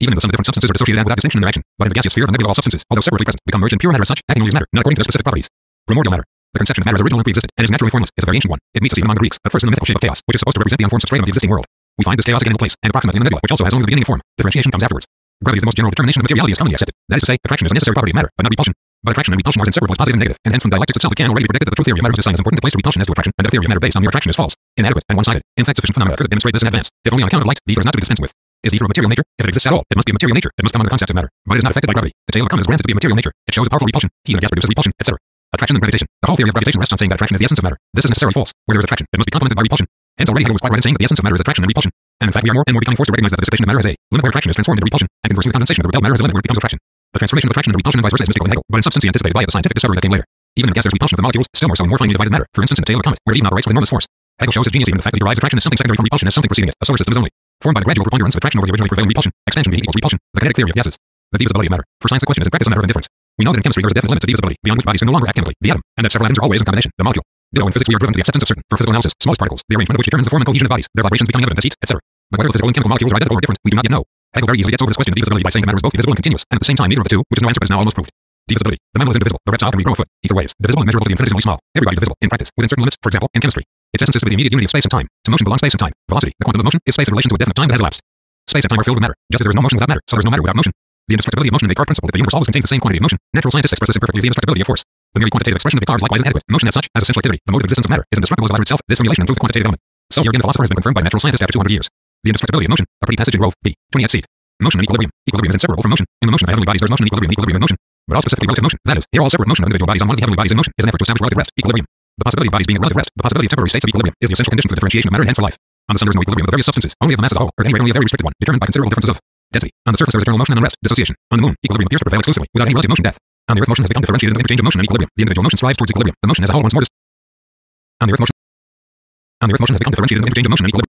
Even in the sum of different substances are dissociated and without distinction in their action, but in the gaseous sphere, the negative all substances, although separately present, become merged in pure matter as such, acting only as matter, not according to their specific properties. Primordial matter. The conception of matter as original and pre-existent, and is naturally formless, is a very ancient one. It meets us even among the Greeks, at first in the mythical shape of chaos, which is supposed to represent the unformed substratum of the existing world. We find this chaos again in place, and approximately in the nebula, which also has only the beginning of form. Differentiation comes afterwards. Gravity is the most general determination of materiality as commonly accepted. That is to say, attraction is a necessary property of matter, but not repulsion. But attraction and repulsion are inseparable as positive and negative, and hence from dialectics itself it can already be predicted that the true theory of matter is the sign as important to place to repulsion as to attraction, and the theory of matter based on mere attraction is false, inadequate, and one-sided. In fact, sufficient phenomena occur to demonstrate this in advance. If only on account of light, the ether is not to be dispensed with. Is the ether of material nature? If it exists at all, it must be of material nature. It must come under the concept of matter, but it is not affected by gravity. The tail of a comet is granted to be of material nature. It shows a powerful repulsion. Heat or gas produces repulsion, etc. Attraction and gravitation. The whole theory of gravitation rests on saying that attraction is the essence of matter. This is necessarily false. Where there is attraction, it must be complemented by repulsion. Hence already Hegel was quite right in saying that the essence of matter is attraction and repulsion. And in fact, we are more and more becoming forced to recognize that the dissipation of matter has a limit where attraction is transformed into repulsion, and conversely the condensation of the repelled matter has a limit where it becomes attraction. The transformation of attraction into repulsion and vice versa is mystical in Hegel, but in substance he anticipated by it the scientific discovery that came later. Even in gas there's repulsion of the molecules, still more so in more finely divided matter. For instance, in the tail of a comet, where it even operates with enormous force. Hegel shows his genius even in the fact that he derives attraction as something secondary from repulsion as something preceding it. A solar system is only formed by the gradual preponderance of attraction over the originally prevailing repulsion. Expansion being equals repulsion. The kinetic theory of gases. The divisibility of matter. For science, the question is in practice a matter of indifference. We know that in chemistry there is a definite limit to divisibility, beyond which bodies can no longer act chemically, the atom, and that several atoms are always in combination, the molecule. Ditto in physics we are driven to the acceptance of certain, for physical analysis, smallest particles, the arrangement of which determines the form and cohesion of bodies, their vibrations becoming evident as heat, etc. But whether the physical and chemical molecules are identical or different, we do not yet know. Hegel very easily gets over this question of divisibility by saying that matter is both divisible and continuous, and at the same time neither of the two, which is no answer but is now almost proved. Divisibility. The mammal is indivisible, the reptile can regrow a foot, either ways. Divisible and measurable to the infinitesimally small. Everybody divisible, in practice, within certain limits, for example, in chemistry. Its essence is to be the immediate unity of space and time. To motion belongs space and time. Velocity, the quantum of motion, is space in relation to a definite time that has elapsed. Space and time are filled with matter, just as there is no motion without matter, so there is no matter without motion. The indestructibility of motion in Descartes' principle that the universe always contains the same quantity of motion. Natural scientists express this imperfectly as the indestructibility of force. The merely quantitative expression of Descartes is likewise inadequate. Motion as such, as essential activity, the mode of existence of matter, is indestructible as matter itself. This formulation includes the quantitative element. So here again the philosopher has been confirmed by natural scientists after 200 years. The indestructibility of motion, a pretty passage in Grove, p. 20 at seed. Motion and equilibrium. Equilibrium is inseparable from motion. In the motion of heavenly bodies there is motion and equilibrium in motion. But all specifically relative motion, that is, here all separate motion of individual bodies on one of the heavenly bodies in motion, is an effort to establish relative rest, equilibrium. The possibility of bodies being at relative rest, the possibility of temporary states of equilibrium, is the essential condition for the differentiation of matter and hence for life. On the sun there is no equilibrium of the various substances, only of the mass as a whole, or at any rate only a very restricted one, determined by considerable differences of density. On the surface there is eternal motion and unrest, dissociation. On the moon, equilibrium appears to prevail exclusively, without any relative motion, death. On the earth motion has become differentiated into the interchange of motion and equilibrium. The individual motion strives towards equilibrium. The motion as a whole once more on the earth motion has become differentiated into the interchange of motion and equilibrium.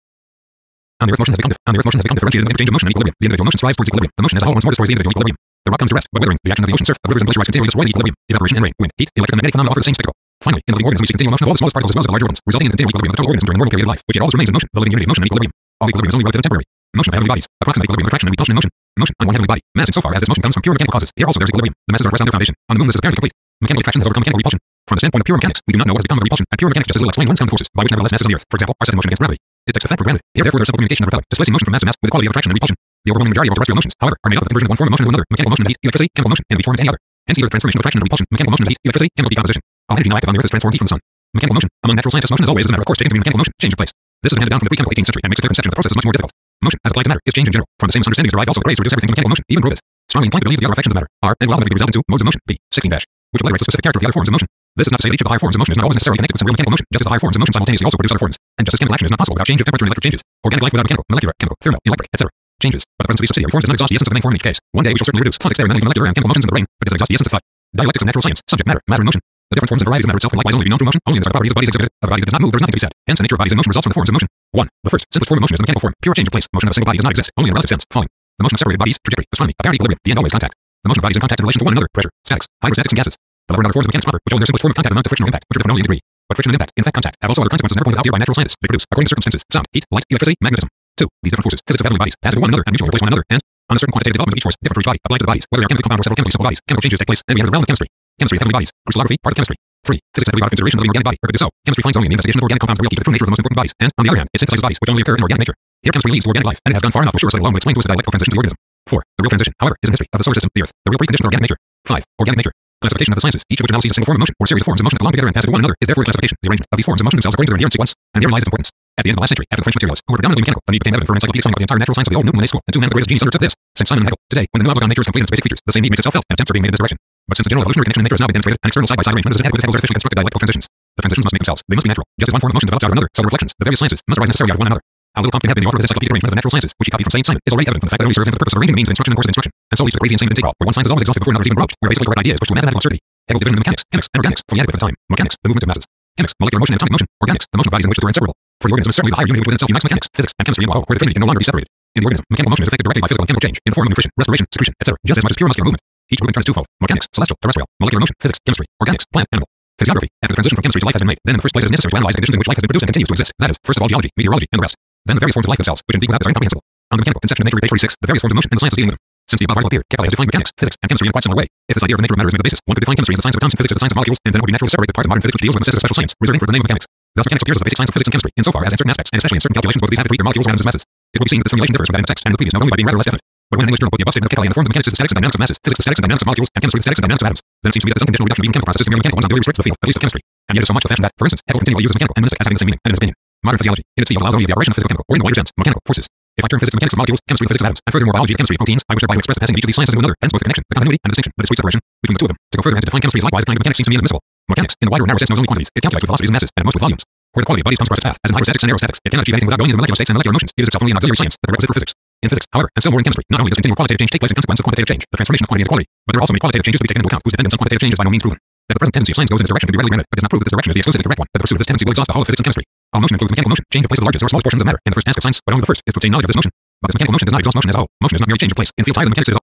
On the earth motion has become differentiated into the interchange of motion and equilibrium. The individual motion strives towards equilibrium. The motion as a whole once more destroys the individual equilibrium. The rock comes to rest, but withering, the action of the ocean surf, of rivers and glacier ice continually destroy the equilibrium. Evaporation and rain, wind, heat, electric and magnetic phenomena offer the same spectacle. Finally, in the living organisms we see continual motion of all the smallest particles as well as of the larger ones, resulting in the continual equilibrium of the total organism during the normal period of life, which yet always remains in motion, the living unity of motion and equilibrium. All equilibrium is only relative and temporary. Motion of heavenly bodies, approximate equilibrium of attraction and repulsion in motion. Motion on one heavenly body, mass insofar as this motion comes from pure mechanical causes. Here also there is equilibrium. The masses are at rest on their foundation. On the moon this is apparently complete. Mechanical attraction has overcome mechanical repulsion. From the standpoint of pure mechanics, we do not know what has become of repulsion, and pure mechanics just as little explain when forces, by which nevertheless masses on the earth, for example, are set in motion against gravity. It takes the fact for granted. Here therefore there is simple communication of repelling, displacing motion from mass to mass with the quality of attraction and repulsion. The overwhelming majority of terrestrial motions, however, are made up of the conversion of one form of motion to another, mechanical motion and heat, electricity, chemical motion, and be formed into any other. Hence either the transformation of attraction and repulsion, mechanical motion and heat, electricity, chemical decomposition. All energy now active on the earth is transformed heat from the sun. Mechanical motion. Among natural scientists motion is always, as a matter of course, taken to be mechanical motion, change of place. This is handed down from the pre-chemical 18th century and makes a clear conception of the process is much more difficult. Motion, as applied to matter, is change in general. From the same misunderstanding is derived also the praise to reduce everything to mechanical motion, even Grove is strongly inclined to believe the other affections of matter are and will ultimately result into modes of motion, p. 16 dash, which obliterates the specific character of the other forms of motion. This is not to say that each of the higher forms of motion is not always necessarily connected with some real mechanical motion, just as the higher forms of motion simultaneously also produce other forms, and just as chemical action is not possible without change of temperature and electric changes. Organic life without mechanical, molecular, chemical, thermal, electric, etc. changes. But the presence of these subsidiary forms does not exhaust the essence of the main form in each case. One day we shall certainly reduce physics, experimentally, molecular and chemical motions in the brain, but it does exhaust the essence of thought. Dialectics of natural science, subject matter, matter and motion. The different forms and varieties of matter itself can likewise only be known through motion, only in the properties of bodies exhibited. Of a body that does not move, there is nothing to be said. Hence the nature of bodies in motion results from the forms of motion. 1. The first, simplest form of motion is the mechanical form, pure change of place. Motion of a single body does not exist, only in a relative sense, falling. The motion of separated bodies, trajectory, astronomy, apparent equilibrium, the end always contact. The motion of bodies in contact in relation to one another, pressure, statics, hydrostatics and gases. The latter and other forms of mechanics proper, which owe their simplest form of contact amount to friction or impact, which are different only in degree. But friction and impact, in fact contact, have also other consequences never pointed out here by natural scientists. They produce, according to circumstances, sound, heat, light, electricity, magnetism. 2. These different forces, physics of heavenly bodies, pass into one another and mutually replace one another, and on a certain quantitative development of each force, different for each body, applied to the bodies, whether they are chemically compound or several chemically simple bodies, chemical changes take place, and we enter the realm of chemistry. Chemistry of heavenly bodies, crystallography, part of chemistry. 3. Physics heavily without consideration of the living organic body, perfectly so. Chemistry finds only in the investigation of organic compounds the real key to the true nature of the most important bodies, and, on the other hand, it synthesizes bodies which only occur in organic nature. Here chemistry leads to organic life, and it has gone far enough to assure us that alone will explain to us the dialectical transition to the organism. 4. The real transition, however, is in history of the solar system, the earth, the real precondition of organic nature. 5. Organic nature. Classification of the sciences, each of which now sees a single form of motion, or series of forms of motion that belong together and pass into one another, is therefore a classification, the arrangement of these forms of motion themselves according to their inherent sequence, and herein lies its importance. At the end of the last century, after the French materialists, who were predominantly mechanical, the need became evident for an encyclopedic summing of the entire natural science of the old Newton and school, and two men of the greatest genius undertook this. St. Simon and Hegel. Today, when the new outlook on nature is complete in its basic features, the same need makes itself felt, and attempts are being made in this direction. But since the general evolutionary connection in nature has now been demonstrated, an external side-by-side arrangement is inadequate to Hegel's artificially constructed dialectical transitions. The transitions must make themselves. They must be natural. Just as one form of motion develops out of another, so the reflections, the various sciences, must arise necessarily out of one another. How little competent have been the author of this encyclopedic arrangement of the natural sciences, which he copied from St. Simon, is already evident from the fact that it only serves him for the purpose of arranging the means of instruction and course of instruction, and so leads to the crazy insane integral, where one science is always exhausted before another is even broached, where basically correct idea is pushed to a mathematical absurdity. Hegel's division into mechanics, chemics, and organics, fully adequate for the time. Mechanics, the movement of masses. Chemics, molecular motion and atomic motion. Organics, the motion of bodies in which the two are inseparable. For the organism is certainly the higher unity which within itself unites mechanics, physics, and chemistry in one whole, where the trinity can no longer be separated. In the organism, mechanical motion is affected directly by physical and chemical change, in the form of nutrition, respiration, secretion, etc., just as much as pure muscular movement. Each movement turns twofold: mechanics, celestial, terrestrial, molecular motion, physics, chemistry, organics, plant, animal. Physiography. After the transition from chemistry to life has been made, then in the first place it is necessary to analyze the conditions in which life has been produced and continues to exist. That is, first of all, geology, meteorology, and the rest. Then the various forms of life themselves, which indeed without this are incomprehensible. On the mechanical in section of nature, page 46, the various forms of motion and the science of dealing with them. Since the above article appeared, Kepler has defined mechanics, physics, and chemistry in a quite similar way. If this idea of the nature of matter is made the basis, one could define chemistry as the science of atoms and physics as the science of molecules, and then it would be natural to separate the part of modern physics which deals with the special science, reserving for the name of mechanics. Thus, mechanics appears as the basic science of physics and chemistry, insofar as in certain aspects, and especially in certain calculations, both of these have to treat their molecules, atoms, and masses. It will be seen that this formulation differs from that in the text and the previous note only by being rather less definite. But when an English journal put the above statement of Kepler in the form of mechanics is the statics and dynamics of masses, physics the statics and dynamics of molecules, and chemistry the statics and dynamics of atoms, then it seems to me that this unconditional reduction of even chemical processes to merely mechanical ones unduly restricts the field, at least of chemistry. And yet it is so much the fashion that, for instance, Haeckel continually uses mechanical and mechanistic as having the same meaning, and in his opinion, modern physiology, in its field, allows only the operation of physical chemical, or in the wider sense, mechanical forces. If I term physics the mechanics of molecules, chemistry the physics of atoms, and furthermore biology the chemistry of proteins, I wish thereby to express the passing of each of these sciences into another, hence both the connection, the continuity, and the distinction, but discrete separation, between the two of them. To go further and to define chemistry is likewise a kind of mechanics seems to me inadmissible. Mechanics, in the wider or narrow sense, knows only quantities. It calculates with velocities and masses, and at most with volumes. Where the quality of bodies comes across its path, as in hydrostatics and aerostatics, it cannot achieve anything without going into the molecular states and molecular motions. It is itself only an auxiliary science, but a requisite for physics. In physics, however, and still more in chemistry, not only does continual qualitative change take place in consequence of quantitative change, the transformation of quantity into quality, but there are also many qualitative changes to be taken into account, whose dependence on quantitative change is by no means proven. That the present tendency of science goes in this direction can be readily granted, but it does not prove that this direction is the exclusively correct one, that the pursuit of this tendency will exhaust the whole of physics and chemistry. All motion includes mechanical motion, change of place of the largest or smallest portions of matter, and the first task of science, but only the first, is to obtain knowledge of this motion. But this mechanical motion does not exhaust motion as a whole. Motion is not merely change of place. In fields higher than mechanics, it is all.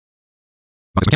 But this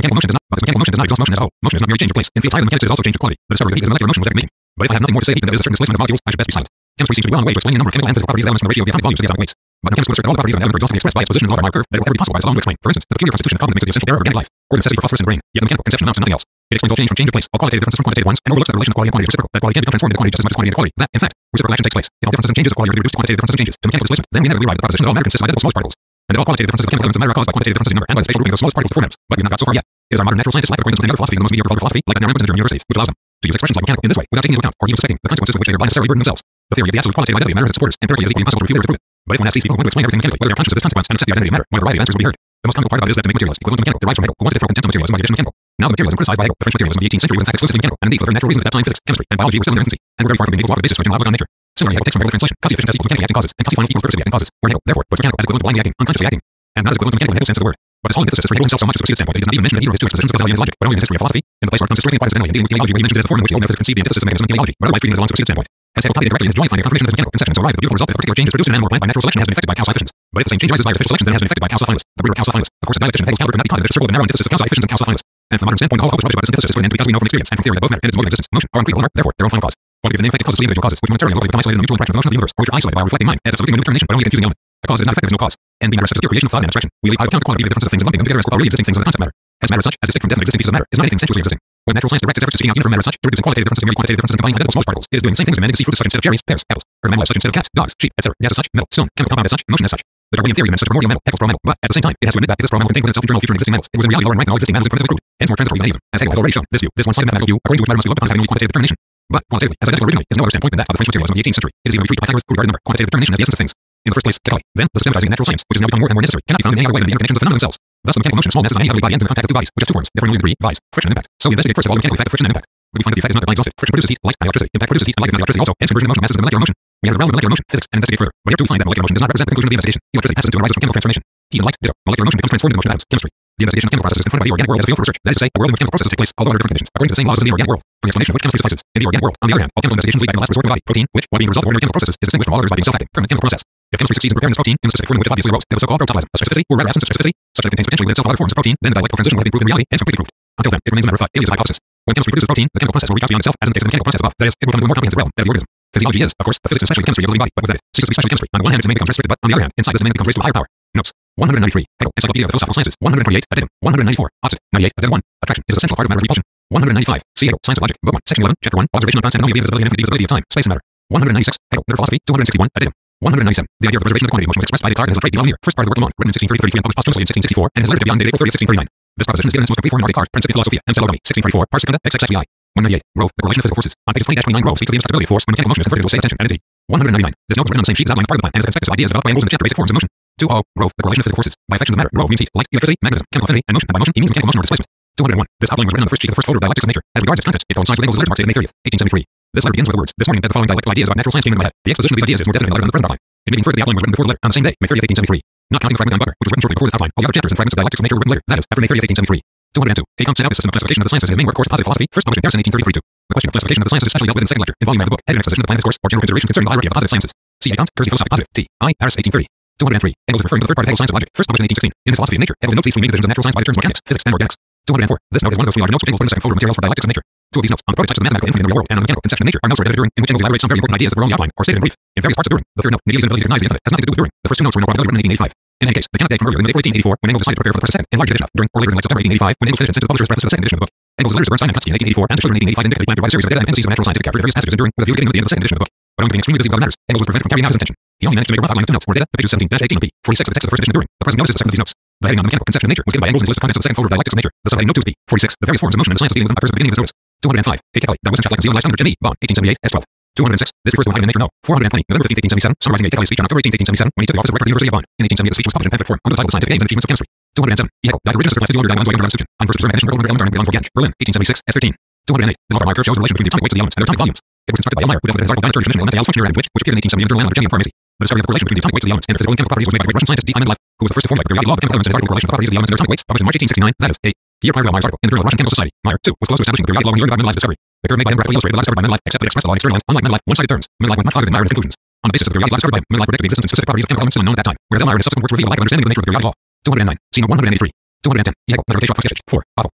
mechanical motion does not exhaust motion as a whole. Motion is not merely change of place. In fields higher than mechanics, it is also change of quality. The discovery of heat is the molecular motion was second meaning. But if I have nothing more to say, then there is a certain displacement of molecules, I should best be silent. Chemistry seems to be well on the way to explaining a number of chemical and physical properties of elements from the ratio of the atomic volumes to the atomic weights. But no chemist will assert that all the properties of an element are exhaustively expressed by its position in the Lorentz curve, that it will ever be possible by this alone to explain. For instance, the peculiar constitution of carbon makes the essential error of organic life, or the necessity for phosphorus in the brain. Yet the mechanical conception amounts to nothing else. It explains all change from change of place, all qualitative differences from quantitative ones, and overlooks that the relation of quality and quantity is reciprocal, that quality can become transformed into quantity just as much as quantity into quality, that, in fact, reciprocal action takes place. If all differences and changes of quality are reduced to quantitative differences and changes to mechanical displacement, then we inevitably arrive at the proposition that all matter consists of identical smallest particles. And that all qualitative differences of chemical elements of matter are caused by quantitative differences in number and by the spatial grouping of the smallest particles to form atoms. But we have not got so far yet. It is our modern natural scientists' lack of acquaintance with any other philosophy than the most mediocre vulgar philosophy, like that now rampant in the German universities, which allows them to use expressions like mechanical in this way, without taking into account, or even suspecting, the consequences with which they are blind necessarily burden themselves. The theory of the absolute qualitative identity of matter has its supporters, empirically it is equally impossible to refute or to prove it. But if one asks these people who want to explain everything mechanically, whether they are conscious of this consequence and accept the identity of matter, why a variety of answers will be heard. The most comical part about it is that to make materialism equivalent to mechanical derives from Hegel, who wanted to throw contempt on materialism by addition mechanical. Now the materialism criticized by Hegel, the French materialism of the 18th century, was in fact exclusively mechanical, and indeed for the very natural reason that at that time physics, chemistry, and biology were still in their infancy, and were very far from being able to offer the basis for a general outlook on nature. Similarly, Hegel takes from Hegel translation, cause efficient as equals mechanically acting causes, and cause final equals purposely acting causes, where Hegel, therefore, puts mechanical as equivalent to blindly acting, unconsciously acting, and not as equivalent to mechanical in Hegel's sense of the word. But this whole antithesis for Hegel himself so much as to proceed standpoint, that he does not even mention either of his two expositions of causality and his logic, but only in the history of philosophy, in the place where it comes to strictly apply this generally in dealing with teleology, where he mentions it as the form in which the old metaphysics conceived the antithesis of mechanism and teleology, but otherwise treating it as a long proceed standpoint. Has Hegel copied it directly in his joy finding a confirmation of his mechanical conception, so arrived at the beautiful result that a particular change is produced in an animal or plant by natural selection has been effected by causal efficients. But if the same change arises by artificial selection, then it has been effected by causal finalists, the brutal causal finalists. The course of dialectics of Hegel's calendar could not be caught in the circle of the narrow antithesis of causal efficients and causal finalists. And from the modern standpoint, the whole hope is rubbish about this antithesis is for an end because we know from experience and from theory that both matter and its mode of existence, motion, are uncritical and are, therefore, their own final cause. While we give the name effective causes to the individual causes, which momentarily and locally become isolated in the mutual interaction of the motion of the universe, or which are isolated by our reflecting mind, adds absolutely no determination, but only a confusing element. A cause is not effective as no cause. And being matter such as pure creation of thought and abstraction, we leave out of account the quantity of the differences of things and lumping them together as already existing things of the concept matter. As matter such, as distinct from definite existing pieces of matter, is not anything sensuously existing. When natural science directs its efforts to speaking out uniform matter such, to reducing qualitative differences to merely quantitative differences and combining identical smallest particles, it is doing the same things demanding to see fruits such instead of cherries, pears, apples, or mammals such instead of cats, dogs, sheep, etc. Gas as such, metal, stone, chemical compound as such, motion as such. The Darwinian theory demands such a primordial metal, Haeckel's pro-metal, but at the same time, it has to admit that if this pro-metal contained within itself eternal future and existing metals, it was in reality lower in rank than all existing metals and primitively crude, hence more transitory than even. As Hegel has already shown, this view, this one-sided mathematical view, according to which matter must be looked upon as having only quantitative determination. But quantitatively, as identical originally, is no other standpoint than that of the French materialism of the 18th century. It is even a retreat by Pythagoras, who regarded number, quantitative determination as the essence of things. In the first place, chemically, then, the systematizing of natural science, which has now become more and more necessary, cannot be found in any other way than the interconnections of phenomena themselves. Thus, the mechanical motion of small masses on any heavenly body ends in the contact of two bodies, which has two forms, differing only in degree, vice, friction and impact. So we investigate first of all the mechanical effect of friction and impact. We find that the effect is not divine exhausted. Friction produces heat, light, and electricity. Impact produces heat, and light, and electricity also, hence conversion of motion masses into molecular motion. We enter the realm of molecular motion, physics, and investigate further. But here too we find that molecular motion does not represent the conclusion of the investigation. Electricity passes into and arises from chemical transformation. Heat and light, ditto. Molecular motion becomes transformed into motion atoms, chemistry. The investigation of chemical processes is confronted by the organic world as a field for research. That is to say, a world in which chemical processes take place, although under different conditions, according to the same laws as in the organic world. For the explanation of which chemistry suffices. In the organic world, on the other hand, all chemical investigations lead back to the last resort of the body, protein, which, while being the result of ordinary chemical processes, is distinguished from all others by being self-acting, permanent chemical process. If chemistry succeeds in preparing this protein in the specific form in which it obviously arose, it was so-called protoplasm, a specificity, or rather absence of specificity, such that it contains potentially within itself other forms of protein, then the dialectical transition will have been proven in reality and completely proved. Until then, it remains a matter of thought, alias a hypothesis. When chemistry produces protein, the chemical process will reach out beyond itself, as in the case of the mechanical process above. That is, it will come to a more comprehensive realm, that of the organism. Physiology is, of course, the physics and especially chemistry of the living body, but with that, ceases to be specially chemistry. On the one hand, its domain becomes restricted, but on the other hand, inside this domain it becomes raised to a higher power. Notes. 193. Hegel, Encyclopedia of the Philosophical Sciences. 128. Addendum. 194. Opposite. 98. Addendum 1. Attraction is an essential part of matter repulsion. 195. See Hegel, Science of Logic. Book 1. Section 11. Chapter 1. Observation of constant and only of the invisibility and infinite divisibility of time, space, and matter. 196. Hegel, Middle Philosophy. 261. Addendum. 197. The idea of the preservation of the quantity of motion was expressed by Descartes as a trait beyond mere. First part of the work alone, written in 1633 and published posthumously in 1664, and is literature beyond date April 30, 1639. This proposition is given in its most complete form in Descartes, Principia Philosophia, and Celodomy, 1634, Pars Secunda, XXXVI. 198. Grove, the correlation of physical forces. On pages 20-29, Grove speaks of the indestructibility of force when mechanical motion is converted into a state of tension, and indeed. 199. This note was written on the same sheet as outlined part of the plan, and its perspective ideas developed by Engels in the chapter basic forms of motion. 20. Grove, the correlation of physical forces. By affections of matter, Grove means heat, light, electricity, magnetism, chemical affinity, and motion, and by motion he means mechanical motion or displacement. 201. This outline was written on the first sheet of the first folder of Dialectics of Nature. As regards its content, it coincides with Engels' letter marked May 30th, 1873. This letter begins with the words, this morning that the following dialectical ideas about natural science came into my head. The exposition of these ideas is more definite than the letter in the present outline. Admitting further, the outline was written before the letter on the same day, May 30th, 1873. Not counting the fragment on Butler, which was written shortly before this outline, all the other chapters and fragments of Dialectics of Nature were written later, that is, after May 30th, 1873. 202. A Kant's synopsis system of classification of the sciences in his main work, Course of Positive Philosophy, first published in Paris in 1832. The question of classification of the sciences is especially dealt with in the second lecture, in volume 9 of the book, heading exposition of the plan discourse, or general consideration concerning the hierarchy of the positive sciences. See A. Kant, Curse Philosophic Positive, T. I. Paris, 1830. 203. Engels is referring to the third part of Hegel's Science of Logic, first published in 1816. In his Philosophy of Nature, Hegel notes these three main divisions of natural science by the terms mechanics, physics, and organics. 204. This note is one of those three large notes which Engels put in the second folder of materials for Dialectics of Nature. Two of these notes on the prototypes of the mathematical influence in the real world and on the mechanical conception of nature are notes read during, in which Engels elaborates some very important ideas that were only outlined or stated in brief in various parts of during. The third note, Media's inability to recognize the infinite, has nothing to do with during. The first two notes were no probability written in 1885. In any case, they cannot date from earlier than late 1884 when Engels decided to prepare for the first second and large edition of during, or later than like September 1885 when Engels finished and sent to the publishers preface to the second edition of the book. Engels' letters to Bernstein and Kutsky in 1884 and to Schiller in 1885 indicatively planned to provide a series of data and appendices of natural scientific character in various passages in during, with a view to getting them at the end of the second edition of the book. But owing to being extremely busy with other matters, Engels was prevented from carrying out his intention. He only managed to make a rough outline of two notes, or data, the pages 17-18 of p. 46 of the text of the first edition of during. The present notice is the second of these notes. The heading on the mechanical conception of nature was given by Engels in his list of contents of the second folder of dialectics of nature. The subheading note 2 p. 46, the various forms of motion and the science of dealing with them appears at the beginning of this notice. 205, K. Kelly, that Wissenschaft like Zeal lies under Jim E. Bond, 1878, S12. 206, this refers to an item in Nature No. 420, November 15, 1877, summarizing A. Kelly's speech on October 18, 1877, when he took the office of rector of the University of Bonn. In 1878, the speech was published in pamphlet form under the title Scientific Aims and Achievements of Chemistry. 207, E. Haeckel, that original circle order diagrams by Underground on first experiment edition Berlin, 1876, S13. 208, the law curve shows the relation between the atomic weights of the elements and their atomic volumes. It was constructed by Elmeyer, who developed his article Planetary Dimension and Length theory, which appeared in 1870 under the line on Germanium pharmacy. The discovery of the correlation between the atomic weights of the elements and their physical and chemical properties was made by the great Russian scientist D. Mendeléev, who was the first to formulate the periodic law of the chemical elements and his article Correlation of the properties of the elements and their atomic weights, published in March 1869. That is a year prior to Meyer's article in the Journal of Russian Chemical Society. Meyer, too, was close to establishing the periodic law when he learned about Mendelev's discovery. The curve made by him graphically illustrated the law discovered by Mendelef, except that it expressed the law in external lines, unlike Mendelef, one-sided terms. Mendelef went much farther than Meyer in his conclusions. On the basis of the periodic law discovered by Mendelef predicted the existence and specific properties of chemical elements still unknown at that time, whereas Meyer in his subsequent works revealed a lack of understanding of the nature of the periodic law. 209, see note 183. 210, E. Haeckel, Meteor Shop 4, Otto,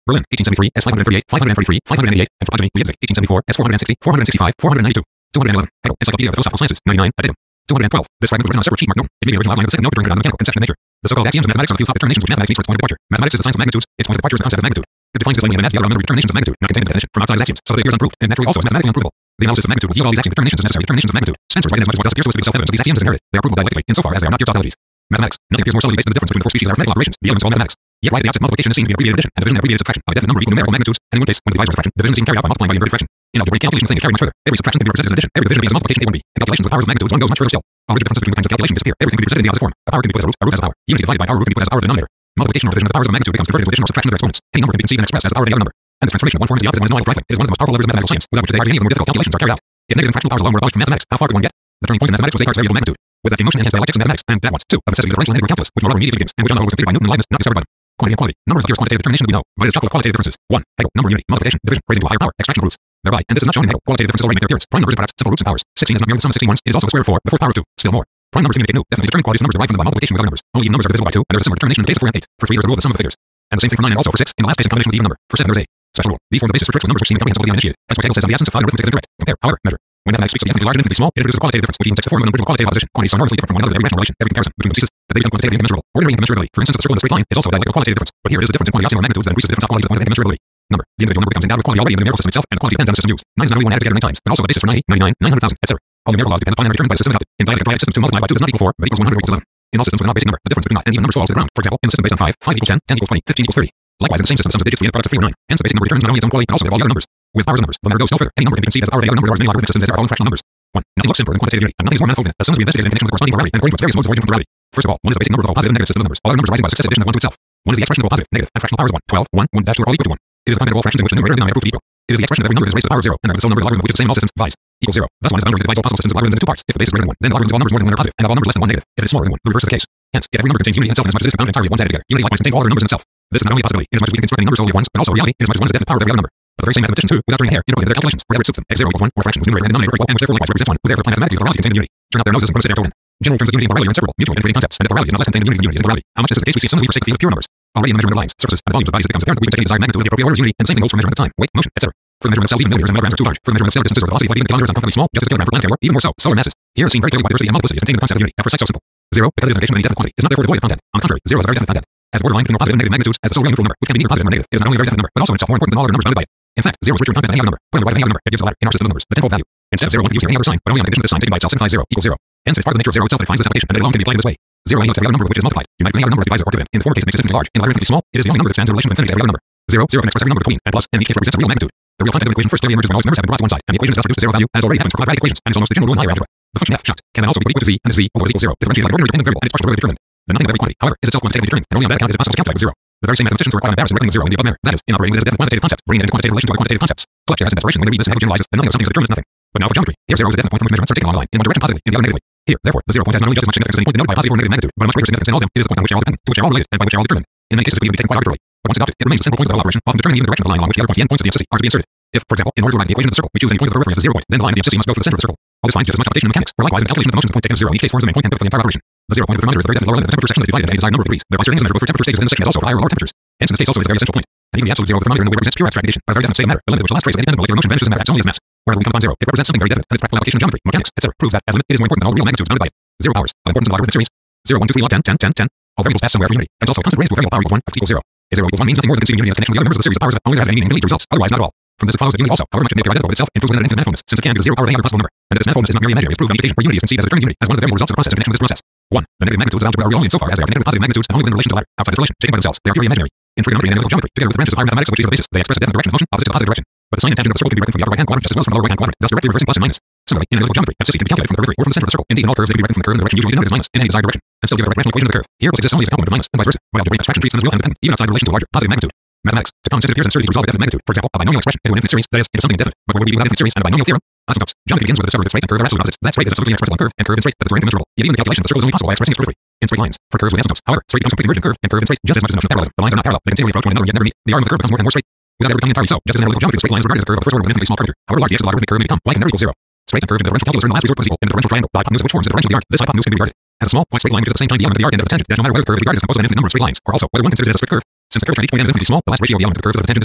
Berlin, 1873, S538, 533, 588, and Progeny, Leipzig, 1874, S460, 465, 492. 211, Haeckel, Encyclopedia of the Philosophical Sciences, 99, addendum. 212, this fragment was written on a separate sheet marked note. It made the original outline of the second note during the mechanical conception of nature. The so-called axioms of mathematics are the few thought determinations which mathematics needs for its point of departure. Mathematics is the science of magnitudes. Its point of departure is the concept of magnitude. It defines this layman as the other elementary determinations of magnitude, not contained in the definition, from outside its axioms, so that it appears unproved, and naturally also is mathematically unprovable. The analysis of magnitude will yield all these axiom determinations as necessary determinations of magnitude. Spencer is right in as much as what thus appears to us to be self-evident of these axioms is inherited. They are provable dialectically, insofar as they are not pure tautologies. Mathematics. Nothing appears more solidly based on the difference between the four species of arithmetical operations, the elements of all mathematics. Yet why the opposite multiplication is seen to be abbreviated addition, and division abbreviated subtraction, by a definite number of equal numerical magnitudes, and in one case, when the divisor is a fraction, division is even carried out by multiplying by the inverted fraction. In algebraic calculations, the thing is carried much further. Every subtraction can be represented as an addition. Every division begins as multiplication A1b. In calculations with powers of magnitudes, one goes much further still. Already the differences between the kinds of calculation disappear. Everything can be presented in the opposite form. A power can be put as a root has a power. Unity divided by power root can be put as a power of the denominator. Multiplication or division of the powers of a magnitude becomes converted into addition or subtraction of their exponents. Any number can be conceived and expressed as the power of any other number. And this transformation of one form to the opposite one is known algebraically. It is one of the most powerful levers of mathematical science, without which today hardly any of the more difficult calculations are carried out. If negative and fractional powers alone were abolished from mathematics, how far could one get? The turning point in mathematics was Descartes' variable magnitude. With that came motion and hence dialectics and mathematics, and that was, too, of necessity the differential and integral calculus, which moreover immediately begins, and which on the whole was completed by Newton and Leibniz, not discovered by them. Quantity and quality. Numbers appears quantitative determination that we know, but it is chock full of qualitative differences. 1. Haeckel, number unity, multiplication, division, raising to a higher power, extraction of roots. Thereby, and this is not shown in Haeckel, qualitative differences already make their appearance. Prime numbers and products, simple roots and powers. 16 is not merely the sum of 16 ones, it is also the square root of 4, the fourth power of 2. Still more. Prime numbers communicate new, definitely determined qualities of numbers derived from them by multiplication with other numbers. Only even numbers are divisible by 2, and there is a similar determination in the case of 4 and 8. For 3 there is a rule of the sum of the figures. And the same thing for 9 and also for 6, in the last case in combination with the even number. For 7 there is a special rule. These form the basis for tricks with numbers which seem incomprehensible to the uninitiated. That's what Haeckel says on the essence of 5 arithmetic is indirect. Compare, however, measure. When mathematics speaks of the infinitely large and infinitely small, it introduces a qualitative difference, which even takes the form of an original qualitative opposition. Quantities so enormously different from one another that every rational relation, every comparison between them ceases, that they become quantitatively incommensurable. Ordinary incommensurability, for instance, the circle in the straight line, is also a dialectical qualitative difference. But here it is the difference in quantity of magnitudes that increases the difference of quality to the point of incommensurability. Number. The individual number becomes endowed with quantity already in the numerical system itself, and the quantity depends on the system used. 9 is not only one added together many times, but also the basis for 90, 99, 900,000, etc. All numerical laws depend upon and are determined by the system adopted. In dialectic systems, 2 multiplied by 2 does not equal 4, but equals 100 or equals 11. In all systems with a not basic number, the difference between not and even numbers falls to the ground. For example, in the system based on 5, 5 equals 10, 10 equals 20, 15 equals 30. Likewise, in the same system, the sum of digits to the nth product of 3 or 9. Hence, the basic number determines not only its own quality, but also that of all the other numbers. With powers of numbers, the matter goes no further. Any number can be conceived as the power of any other number or as many logarithmic systems as there are all in fractional numbers. 1. Nothing looks simpler than quantitative unity, and nothing is more manifold than it. As soon as we investigate in connection with the corresponding plurality, and according to its various modes of origin from plurality. First of all, 1 is the basic number of the whole positive and negative system of numbers. All other numbers arising by successive addition of 1 to itself. 1 is the expression of all positive, negative, and fractional powers of 1. 12, 1, 1 dash 2 are all equal to 1. It is the prime of all fractions in which the numerator and denominator prove to be equal. It is the expression of every number that is raised to the power of 0, and there is the number of the logarithm which is the same in all systems, divides, equals 0. Thus 1 is the number that divides all possible systems of logarithms into two parts. If the base is greater than 1, then the logarithms of all numbers more than 1 are positive, and of all numbers less than 1 negative. If it is smaller than 1, the reverse is the case. Hence, if every number contains unity in itself inasmuch as it is compounded entirely of 1s added together, unity likewise contains all other numbers in itself. This is not only a possibility, inasmuch as we can construct any numbers solely of 1s, but also a reality, inasmuch as 1 is the definite power of every other number. But the very same mathematicians too, without turning a hair, innovate in their calculations, wherever it suits them. X0 equals 1, or a fraction whose numerator and denominator are equal, and which therefore likewise represents 1, who therefore apply mathematically the plurality contained in unity. Turn out their noses and pronounce it therefore 1. General terms of unity and plurality are inseparable, mutually integrating concepts, and that plurality is not less contained in unity than unity is in plurality. How much this is the case we see similarly for sake of pure numbers. Already in the measurement of lines, surfaces, and volumes of bodies, it becomes apparent that we can take any desired magnitude with the appropriate orders of unity, and the same thing goes for measurement of time, weight, motion, etc. For the measurement of cells, even millimeters and milligrams are too large. For the measurement of stellar distances or velocity flight, even kilometers on kilometers small, just as a kilogram per planetary or even more so, solar masses. Here is seen very clearly why diversity and multiplicity is contained in the concept of unity. At first sight so simple. 0, because it is a negation of any definite quantity, is not therefore devoid of content. On the contrary, 0 is a very definite content. As the borderline between positive and negative magnitudes, as the sole real neutral number, which can be neither positive nor negative, it is not only a very definite number, but also in itself more important than all other numbers bounded by it. In fact, 0 is richer in content than any other number. Put on the right of any other number, it gives the latter, in our system of numbers, the tenfold value. Instead of 0, 1 could use here any other sign, but only on addition to this sign taken by itself signifies 0 equals 0. Hence, it is part of the nature of 0 itself that defines this application, and it alone can be applied in this way. 0 annotates every other number which is multiplied. Unite with any other number as divisor or dividend. In the former case, it makes it large. In the latter, infinitely small, it is the only number that stands in relation to infinity to every other number. 0, 0 can express every number between, and plus, and in each case represents a real magnitude. The real content of the equation first clearly emerges when all its members have been brought to one side, and the equation itself produces 0 value, as already happens for quadratic equations, and is almost the general rule in higher algebra. The function f shot can then also be put equal to z, and this z, although it equals 0, differentiated like an ordinary dependent variable, and its partial derivative determined. The nothing of every quantity, however, is itself quantitatively determined, and only on that account is it possible to calculate with 0. The very same mathematicians who are quite unembarrassed in reckoning with 0 in the above manner, that is, in operating with it as a definite quantitative concept, bringing it into quantitative relation to other quantitative concepts. Fletcher has in desperation when they read this and how it generalizes, the nothing of something is a determinate nothing. But now for geometry, here 0 is a definite point from which measurements are taken along the line, in one direction positively, in the other negatively. Here, therefore, the 0 point has not only just as much significance as any point denoted by a positive or negative magnitude, but a much greater significance in all of them. It is the point on which they are all dependent, to which they are all related, and by which they are all determined. In many cases, it can even be taken quite arbitrarily. But once adopted, it remains a simple point of the whole operation, often determining even the direction of the line along which the other points, the endpoints of the abscissa, are to be inserted. If, for example, in order to arrive at the equation of the circle, we choose any point of the reference as a 0 point, then the line of the abscissa must go through the center of the circle. All this finds just as much application in mechanics, where likewise in the calculation of the motions the point taken as 0 in each case forms the main point and for the entire operation. The 0 point of the thermometer is the very definite lower limit of the temperature section that is divided into any desired number of degrees, thereby serving as a measure for temperature stages within the section, as also for higher or lower temperatures. Hence, in this case also is a very essential point. and even the absolute zero of the thermometer in the way represents pure abstract negation by a very definite state of matter. The limit at which the last trace of any independent molecular motion vanishes as matter acts only as mass. Wherever we come upon zero, it represents something very definite, and its practical application in geometry, mechanics, etc. proves that, as a limit, it is more important than all real magnitudes bounded by it. Zero powers. Of importance in the logarithmic series. 0, 1, 2, 3, log 10, 10, 10, 10. All variables pass somewhere for unity, and it's also a constant raised to a variable power equals 1, f equals 0. A 0 equals 1 means nothing more than conceiving unity as connection with the other members of the series of powers that only has any meaning to lead to results, otherwise not at all. From this it follows that unity also, however much it may appear identical with itself, improves within an infinite manifoldness, since it can be the zero power of any other possible number, and that this manifoldness is not merely imaginary, is proved on each occasion where unity is conceived as a determined unity, as one of the variable results of the process in connection with this process. 1. The negative magnitudes of algebra are real only insofar as they are connected with positive magnitudes and only within relation to the latter. Outside this relation, taken by themselves, they are purely imaginary. In trigonometry and analytical geometry, together with the branches of higher mathematics of which these are the basis, they express a definite direction of motion opposite to the positive direction. But the sign and tangent of the circle can be reckoned from the upper right-hand quadrant just as well as from the lower right-hand quadrant, thus directly reversing plus and minus. Similarly, in analytical geometry, abscissa can be calculated from the periphery or from the center of the circle. Indeed, in all curves they can be reckoned from the curve in the direction usually denoted as minus in any desired direction, and still give a correct rational equation of the curve. Here plus exists only as a complement of minus, and vice versa, while algebraic abstraction treats them as real and independent, even outside the relation to a larger positive magnitude. Mathematics. To come since it appears absurd to resolve a definite magnitude, for example, a binomial expression into an infinite series, that is, into something indefinite. But where would we be without infinite series and a binomial theorem? Asymptotes. Geometry begins with a discovery that straight and curve are absolute opposites. That straight is absolutely inexpressible in curve, and curve in straight that is right incommensurable. Yet even the calculation of the circle is only possible by expressing its periphery in straight lines. For curves with asymptotes, however, straight becomes completely merged in curve, and curve in straight just as much as the notion of parallelism. The lines are not parallel, they continually approach one another yet never meet. The arm of the curve becomes more and more straight, without ever becoming entirely so. Just as in analytical geometry, the straight line is regarded as the curve of the first order with an infinitely small curvature. However large the x of the logarithmic curve may become, y can never equal 0. Straight and curve in the differential calculus are in the last resort plus equal in a differential triangle, the hypotenuse of which forms the differential of the arc. This hypotenuse can be regarded as a small, quite straight line which is at the same time the element of the arc end of the tangent, that no matter whether the curve is regarded as composed of an infinite number of straight lines, or also whether one considers it as a strict curve. Since the curve at each point n is infinitely small, the last ratio of the element of the curve to the tangent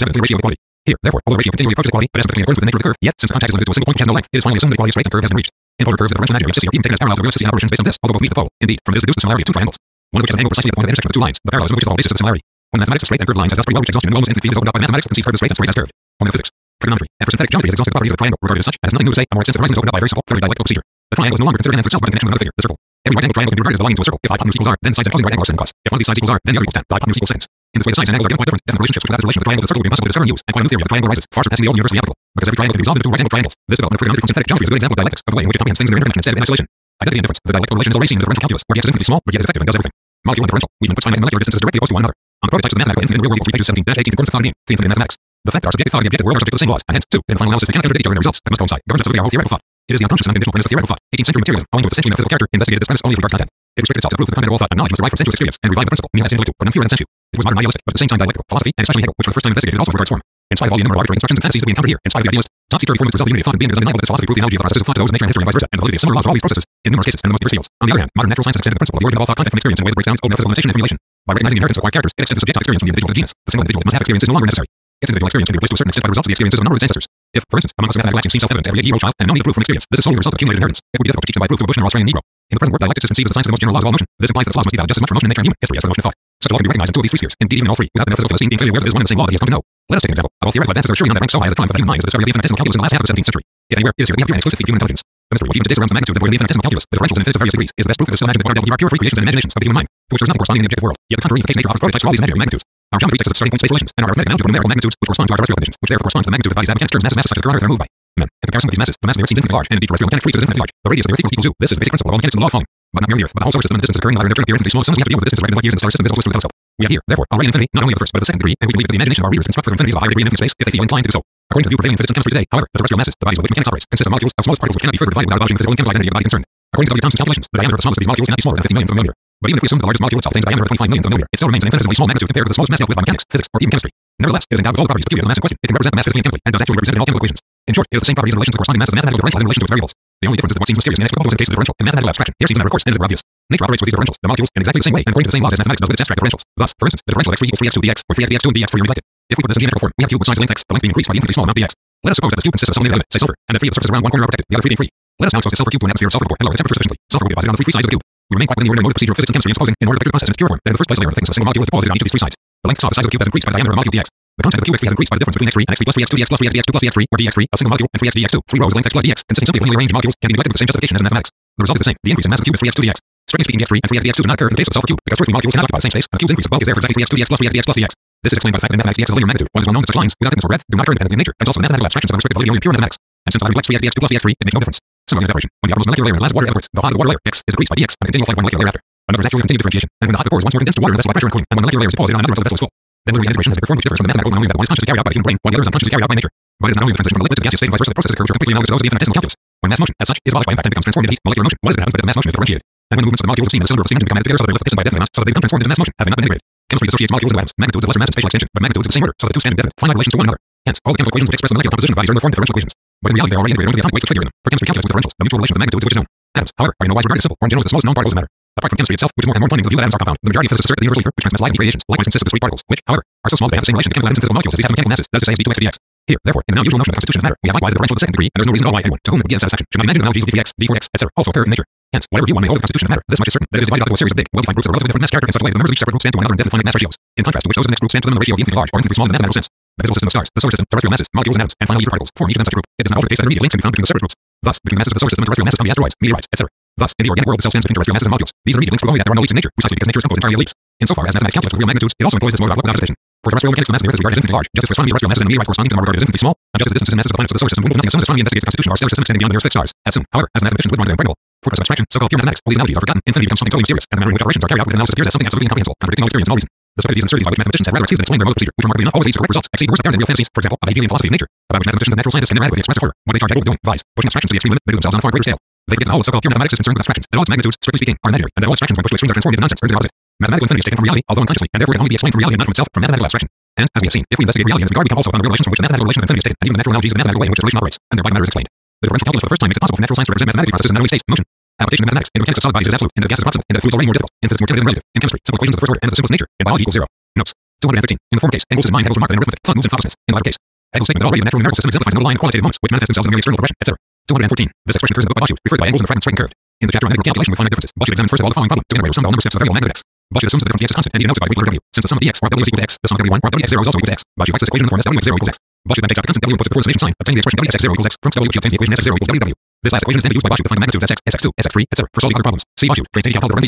is evidently the ratio of equality. Here, therefore, although the ratio continually approaches equality, but as between accordance with the nature of the curve, yet, since the contact is limited to a single point which has no length, it is finally assumed that equality of straight and curve has been reached. In polar curves, the differential imaginary abscissa are even taken as parallel to real abscissa operations based on this, although both meet the pole. Indeed, from this deduced the similarity of two triangles, one of which has an angle precisely at the point of the intersection of the two lines, the parallelism of which is the whole basis of the similarity. When mathematics of straight and curved lines has thus pretty well reached exhaustion, a new almost infinite field is opened up by mathematics that conceives curves straight and straight as curved. Only in physics. Trigonometry. After synthetic geometry has exhausted the properties of the triangle regarded as such, it has nothing new to say, a more extensive horizon is opened up by a very simple, thoroughly dialectical procedure. The triangle is no longer considered an end for itself, but in connection with another figure, the circle. Every right angle triangle can be regarded as belonging to a circle. If the hypotenuse equals r, then sides enclosing the right angle are sin and cos. If one of these sides equals r, then the other equals tan. The hypotenuse equals sin. In this way, the sides and angles are given quite different, definite relationships, which without this relation, the triangle of the circle would be impossible to discover and use, and quite a new theory of the triangle arises, far surpassing the old universally applicable. Because every triangle can be resolved into two right angle triangles. This development of trigonometry from synthetic geometry is a good example of dialectics, of the way in which it comprehends things in their interconnection instead of in isolation. Identity and difference. The dialectical relation is already seen in the differential calculus, where the x is infinitely small, but yet is effective and does everything. Molecule and differential. We've puts finite and molecular distances directly opposed to one another. On the prototypes of the mathematical infinite in real world, 3 pages 17-18 in accordance with thought and the infinite in mathematics. The fact that our subjective thought and the objective world are subject to the same laws, and hence, too, in the final analysis they cannot contradict each other in their results, that must coincide. Governs absolutely our whole theoretical thought. It is the unconscious and unconditional premise of theoretical thought. 18th century materialism, owing to its essentially metaphysical character, investigated this premise only with regard to content. It restricted itself to prove that the content of all thought and knowledge must derive from sensuous experience, and revived the principle, nihil ex intellectu, or non fewer than sensu. It was modern idealistic, but at the same time dialectical. Philosophy, and especially Hegel, which for the first time investigated also with regards form. In spite of all the innumerable arbitrary instructions and fantasies that we encounter here, in spite of the idealist, topsy-turvy form of the result of unity of thought and being, it is undeniable that this philosophy proved the analogy of the processes of thought to those of nature and history and vice versa, and the validity of similar laws for all these processes, in numerous cases and in the most diverse fields. On the other hand, modern natural science has extended the principle of the origin of all thought content from experience in a way that breaks down its old metaphysical limitation and formulation. By recognizing the inheritance of acquired characters, it extends the subjective experience from the individual to the genus. The single individual that must have experience is no longer necessary. Its individual experience can be replaced to a certain extent by the results of the experiences of a number of its ancestors. If, for instance, among us mathematical axioms seem self-evident to every 8-year-old child and no need of proof from experience, this is solely the result of accumulated inheritance. It would be difficult to teach them by proof to a Bushmen or Australian Negro. In the present work, dialectics is conceived as the science of the most general laws of all motion. This implies that its laws must be valid just as much for motion in nature and human history as for the motion of thought. Such a law can be recognized in two of these three spheres, indeed even in all three, without the metaphysical Philistine being clearly aware that it is one and the same law that he has come to know. Let us take an example. Although theoretical advances are surely not that rank so high as the triumph of the human mind is the discovery of the infinitesimal calculus in the last half of the 17th century. If anywhere, it is here that we have an exclusive feat of human intelligence. The mystery, which even today surrounds the magnitude and void of the infinitesimal calculus, the differentials and infinites of various degrees, is the best proof that it is still imagined that we are pure free creations and imaginations of the human mind, to which there is nothing corresponding in the objective world. Yet the contrary is the case. Nature offers prototypes for all these imaginary magnitudes. Our geometry takes us to starting point space relations, and our arithmetic algebra numerical magnitudes, which correspond to our terrestrial conditions, which therefore correspond to the magnitude of bodies as mechanics terms, masses such as the Earth are moved by. Men. In comparison with these masses, the mass of the Earth seems infinitely large, and indeed terrestrial mechanics treats it as infinitely large. The radius of the Earth equals 2. This is the basic principle of all mechanics and the law of falling. But not merely the Earth, but the whole solar system and the distances occurring in our infinitely small sums we have to deal with the distances reckoned in light years in the solar system visible through the telescope. We have here, therefore, already infinity, not only of the first, but of the second degree, and we believe that the imagination of our readers can construct further infinities of a higher degree in infinite space if they feel inclined to do so. According to the view prevailing in physics and chemistry today, however, the terrestrial masses, the bodies with which mechanics operates, consist of molecules of smallest particles which cannot be further divided without abolishing the physical and chemical identity of the body concerned. According to W. Thomson's calculations, the diameter of the smallest of these molecules cannot be smaller than 50 millionth of a millimeter. But even if we assume that the largest molecule itself contains a diameter of 25 millionth of a millimeter, it still remains an infinitesimally small magnitude compared with the smallest mass dealt with by mechanics, physics, or even chemistry. Nevertheless, it is endowed with all the properties peculiar to the mass in question. It can represent the mass physically and chemically, and does actually represent it in all chemical equations. In short, it is the same properties in relation to the corresponding masses of the mathematical differential as in relation to its variables. The only difference is that what seems mysterious and inexplicable in the case of the differential in mathematical abstraction here seems a matter of course and is obvious. Nature operates with these differentials, the molecules, in exactly the same way and according to the same laws as mathematics does with its abstract differentials. Thus, for instance, the differential of x3 equals 3x2 dx, or 3x dx2 and dx for your neglected. If we put this in geometrical form, we have a cube with sides length x, the length being increased by the infinitely small amount dx. Let us suppose that the cube consists of some element, say sulfur, and that 3 of the surfaces around one corner are protected, the other 3 being free. Let us now expose the sulfur cube to an atmosphere of sulfur vapor and lower the temperature sufficiently. Sulfur will be deposited on the three free sides of the cube. We remain quite within the ordinary mode of procedure of physics and chemistry in supposing, in order to vector the process in its pure form, that in the first place a layer of things a single molecule is deposited on each of these three sides. The length of the sides of the cube has increased by the diameter of the molecule dx. The content of the cube x3 has increased by the difference between x3 and x3 plus 3x2 dx plus 3x dx2 plus dx3, where dx3, a single molecule, and 3x dx2, 3 rows of length x plus dx, consisting simply of linearly arranged molecules, can be neglected with the same justification as in mathematics. The result is the same. The increase in mass of the cube is 3x2 dx. Strictly speaking, dx3 and 3x dx2 do not occur in the case of the sulfur cube, because 2 or 3 molecules cannot occupy the same space, and the cube's increase of bulk is therefore exactly 3x2 dx plus 3x dx plus dx. This is explained by the fact that in mathematics dx is a linear magnitude. One is well known that such lines, without thickness or breadth, do not occur independently in nature, and also the mathematical abstractions of unrestricted validity only in pure mathematics. And since I neglects 3x dx2 plus dx3, it makes no difference. Similarly, in evaporation, when the outermost molecular layer in last water evaporates, the hot of the water layer, x, is increased by dx, on a continual flight of one molecular layer after. Another is actually continued differentiation, and when the hot vapor is once more condensed to water in the vessel by pressure and cooling, and one molecular layer is deposited on another until the vessel is full. Then the integration has been performed which differs from the mathematical not only that one is consciously carried out by the human brain, while the other is unconsciously carried out by nature. But it is not only the transition from the liquid to the gaseous state and vice versa that processes occurs are completely analogous to those of the infinitesimal calculus. When mass motion, as such, is abolished by impact and becomes transformed into heat, molecular motion, what is it that happens but the mass motion is differentiated? And when the movements of the molecules of steam and the cylinder of steam become added together so that they lift the piston by a definite amount, so that they become transformed into mass motion, having not been integrated. Chemistry associates molecules into atoms, magnitudes of lesser mass and spatial extension, but magnitudes of the same order, so that the two stand in definite, finite relations to one another. Hence, all the chemical equations which express the molecular composition of bodies are in the form of differential equations. But in reality, they are already integrated under the atomic weights which figure in them. For chemistry calculus with differentials, the mutual relation of the magnitudes of which is known. Atoms, however, are in no wise regarded as simple, or in general as the smallest known particles of matter. Apart from chemistry itself, which is more and more important to the view that atoms are compound, the majority of physicists assert that the universal ether, which transmits light and radiations, likewise consists of discrete particles, which, however, are so small that they have the same relation to chemical atoms and physical molecules as these have mechanical masses. That is to say, as d2x to dx. Here, therefore, in the now usual notion of the constitution of matter, we have likewise the differential of the second degree, and there is no reason at all why anyone, to whom it would give satisfaction, should not imagine analogies of d3x, d4x, etc., also occur in nature. Hence, whatever view one may hold of the constitution of matter, this much is certain, that it is divided up into a series of big, well-defined groups of relatively different mass character in such a way that the members of each separate group stand to one another in definite finite mass ratios. In contrast to which those of the next group stand to them in the ratio of infinitely large or infinitely small in the mathematical sense. The visible system of stars, the solar system, terrestrial masses, molecules and atoms, and finally ether particles form each of them such a group. It does not alter the case that intermediate links can be found between the separate groups. Thus, between the masses of the solar system and terrestrial masses come the asteroids, meteorites, etc. Thus, in the organic world, the cell stands between terrestrial masses and molecules. These intermediate links prove only that there are no leaps in nature, precisely because nature is composed entirely of leaps. Insofar as mathematics calculates with real magnitudes, it also employs this mode of output without hesitation. For terrestrial mechanics, the mass of the Earth is regarded as infinitely large, just as for astronomy, terrestrial masses and meteorites corresponding to them are regarded as infinitely small, and just as the distances and masses of the planets of the solar system would nothing as soon as astronomy investigates the constitution of our stellar system extending beyond the nearest fixed stars. As soon, however, as mathematicians live on to the improbable, for purpose of abstraction, so-called pure mathematics, all these analogies are forgotten, infinity becomes something totally mysterious, and the manner in which operations are carried out with analysis appears as something absolutely incomprehensible, contradicting all experience and all reason. The stupidities and absurdities by which mathematicians have rather exceeded and explained their mode of procedure, which remarkably enough always leads to correct results, exceed the worst apparent and real fantasies, for example, of the Hegelian philosophy of nature, about which mathematicians and natural scientists can inadequately express a quarter, what they charge at doing, devise, pushing abstractions to the extreme limit, they do themselves on a far greater scale. They forget that all of so-called pure mathematics is concerned with abstractions, that all its magnitudes, strictly speaking, are imaginary, and that all abstractions when pushed to extremes are transformed into nonsense or into the opposite. Mathematical infinity is taken from reality, although unconsciously, and therefore can only be explained from reality and not from itself, from mathematical abstraction. And, as we have seen, if we investigate reality in this regard, we come also upon the real relations from which the mathematical relation of infinity is taken, and even the natural analogies of the mathematical way in which this relation operates, and thereby the matter is explained. The differential calculus for the first time makes it possible for natural science to represent mathematically processes in not only states, motion. Application of mathematics in mechanics of solid bodies is absolute, and of gases approximate, and of fluids already more difficult, in physics more tentative and relative, in chemistry, simple equations of the first order and of the simplest nature, in biology equals zero. Notes. 213. In the former case, Engels' mind handles remark that in arithmetic, thought moves in flawlessness. In the latter case, Engels' statement that already the natural numerical system exemplifies no line of qualitative moments, which manifest themselves in merely external progression, etc. 214. This expression occurs in the book by Bossuet, referred by Engels in the fragment straight and curved. In the chapter on integral calculation with finite differences, Bossuet examines first of all the following problem, to generate a sum of all number steps of the variable magnitude x. Bossuet assumes that the difference dx is constant, and he denotes it by weak letter w. Since the sum of dx or of w is equal to x, the sum of w1 or of w x0 is also equal to x. Bossuet writes this equation in the form s w of 0 equals x. Bossuet then takes out the constant w and puts it before the summation sign, obtaining the expression w x0 equals x. From w, he obtains the equation s0 equals ww. This last equation is then used by Bossuet to find the magnitudes sx, sx2, sx3, etc. for solving other problems. See Bossuet, Traité calcul de